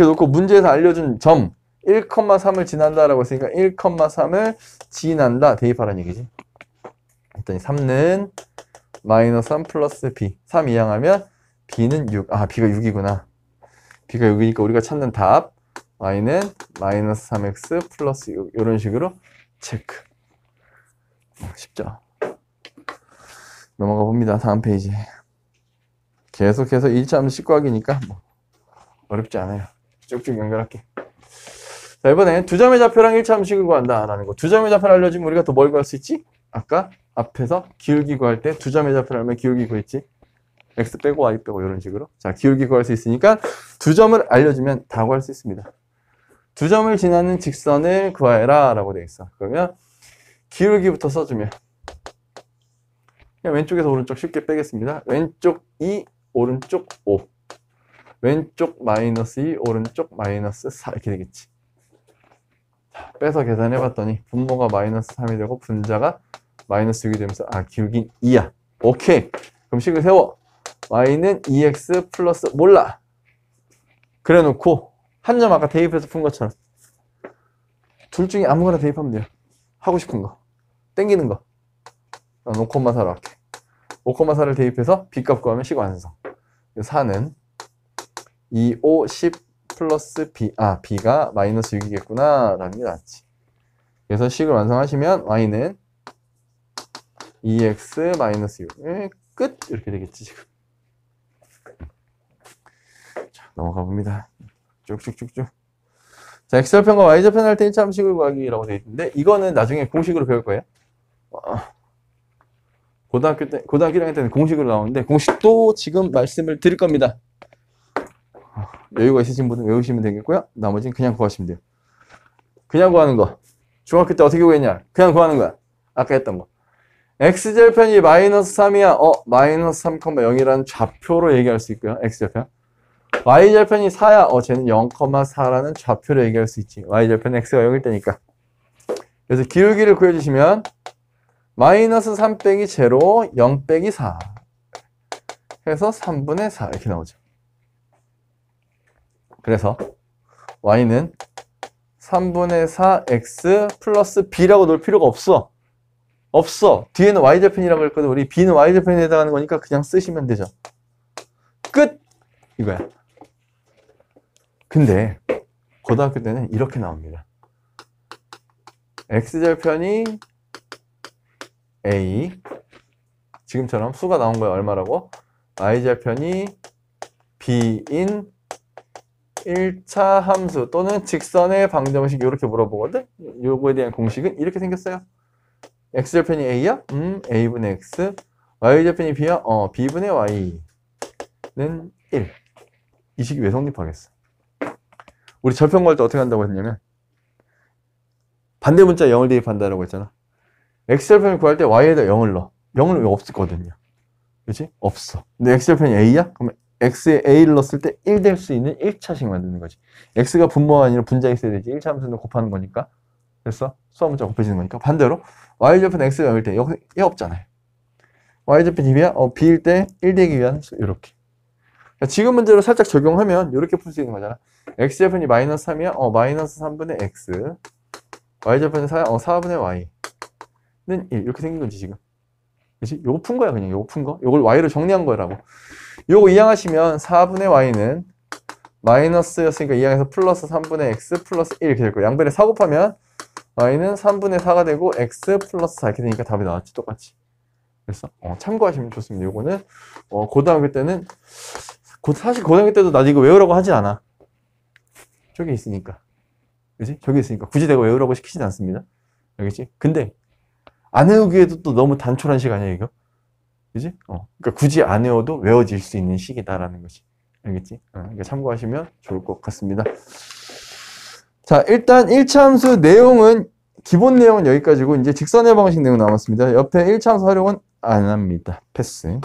놓고 문제에서 알려준 점 1,3을 지난다라고 했으니까 1,3을 지난다 대입하라는 얘기지. 했더니 3는 마이너스 3 플러스 B 3 이항하면 B는 6. 아, B가 6이구나. B가 6이니까 우리가 찾는 답 Y는 마이너스 3X 플러스 6 이런 식으로 체크. 쉽죠? 넘어가 봅니다. 다음 페이지. 계속해서 1차 함수 식구하기니까 뭐 어렵지 않아요. 쭉쭉 연결할게. 자, 이번엔 두 점의 좌표랑 1차 함수식을 구한다라는 거. 두 점의 좌표를 알려주면 우리가 또 뭘 구할 수 있지? 아까 앞에서 기울기 구할 때 두 점의 좌표를 알면 기울기 구했지. X 빼고 Y 빼고 이런 식으로. 자, 기울기 구할 수 있으니까 두 점을 알려주면 다 구할 수 있습니다. 두 점을 지나는 직선을 구하라 라고 되어 있어. 그러면 기울기부터 써주면 그냥 왼쪽에서 오른쪽 쉽게 빼겠습니다. 왼쪽 2, 오른쪽 5. 왼쪽 마이너스 2, 오른쪽 마이너스 4 이렇게 되겠지. 자, 빼서 계산해봤더니 분모가 마이너스 3이 되고 분자가 마이너스 6이 되면서 아, 기울기는 2야. 오케이. 그럼 식을 세워. y는 2x 플러스 몰라. 그래 놓고 한 점 아까 대입해서 푼 것처럼 둘 중에 아무거나 대입하면 돼요. 하고 싶은 거. 땡기는 거. 난 5,4로 할게. 5,4를 대입해서 b값 구하면 식 완성. 4는 2, 5, 10 플러스 b. 아, b가 마이너스 6이겠구나 라는 게 낫지. 그래서 식을 완성하시면 y는 2x 마이너스 6. 끝! 이렇게 되겠지 지금. 자, 넘어가 봅니다. 쭉쭉쭉쭉. 자, x절편과 y절편 할 때 1차 함수식을 구하기라고 되어 있는데 이거는 나중에 공식으로 배울 거예요. 고등학교 1학년 때는 공식으로 나오는데 공식도 지금 말씀을 드릴 겁니다. 여유가 있으신 분은 외우시면 되겠고요. 나머지는 그냥 구하시면 돼요. 그냥 구하는 거. 중학교 때 어떻게 구했냐? 그냥 구하는 거야. 아까 했던 거. x절편이 마이너스 3이야. 마이너스 3,0이라는 좌표로 얘기할 수 있고요. x절편. y절편이 4야. 쟤는 0,4라는 좌표로 얘기할 수 있지. y절편 x가 0일 때니까. 그래서 기울기를 구해주시면 마이너스 3 빼기 제로 0 빼기 4 해서 3분의 4 이렇게 나오죠. 그래서 y는 3분의 4x 플러스 b라고 놓을 필요가 없어. 없어. 뒤에는 y절편이라고 했거든. 우리 b는 y절편에 해당하는 거니까 그냥 쓰시면 되죠. 끝! 이거야. 근데 고등학교 때는 이렇게 나옵니다. x절편이 a 지금처럼 수가 나온 거야. 얼마라고? y절편이 b인 1차 함수 또는 직선의 방정식 이렇게 물어보거든. 요거에 대한 공식은 이렇게 생겼어요. x절편이 a야? a분의 x. y절편이 b야? b분의 y는 1. 이 식이 왜 성립하겠어? 우리 절편 구할 때 어떻게 한다고 했냐면 반대 문자 0을 대입한다라고 했잖아. x절편을 구할 때 y에다 0을 넣어. 0은 왜 없었거든요. 그치? 없어. 근데 x절편이 a야? 그러면 x에 a를 넣었을 때 1 될 수 있는 1차식 만드는 거지. x가 분모가 아니라 분자에 있어야 되지. 1차 함수는 곱하는 거니까. 그래서 수학 문자 곱해지는 거니까. 반대로 y절편 x가 0일 때 얘 없잖아요. y절편 b야? b일 때 1 되기 위한 수 이렇게. 지금 문제로 살짝 적용하면 이렇게 풀 수 있는 거잖아. x제곱이 마이너스 3이야? 마이너스 3분의 x. y제곱은 4야? 4분의 y는 1. 이렇게 생긴 거지, 지금. 그치? 요거 푼 거야, 그냥. 요거 푼 거. 요걸 y로 정리한 거라고. 요거 이항하시면 4분의 y는 마이너스였으니까 이항해서 플러스 3분의 x 플러스 1 이렇게 될 거예요. 양변에 4 곱하면 y는 3분의 4가 되고 x 플러스 4 이렇게 되니까 답이 나왔지, 똑같이. 그래서 참고하시면 좋습니다. 요거는 고등학교 때는 사실 고등학교 때도 나 이거 외우라고 하진 않아. 저기 있으니까. 그치? 저기 있으니까. 굳이 내가 외우라고 시키진 않습니다. 알겠지? 근데 안 외우기에도 또 너무 단촐한 시간이야, 이거. 그지? 그러니까 굳이 안 외워도 외워질 수 있는 시기다라는 거지. 알겠지? 그러니까 참고하시면 좋을 것 같습니다. 자, 일단 1차 함수 내용은, 기본 내용은 여기까지고, 이제 직선의 방식 내용 남았습니다. 옆에 1차 함수 활용은 안 합니다. 패스.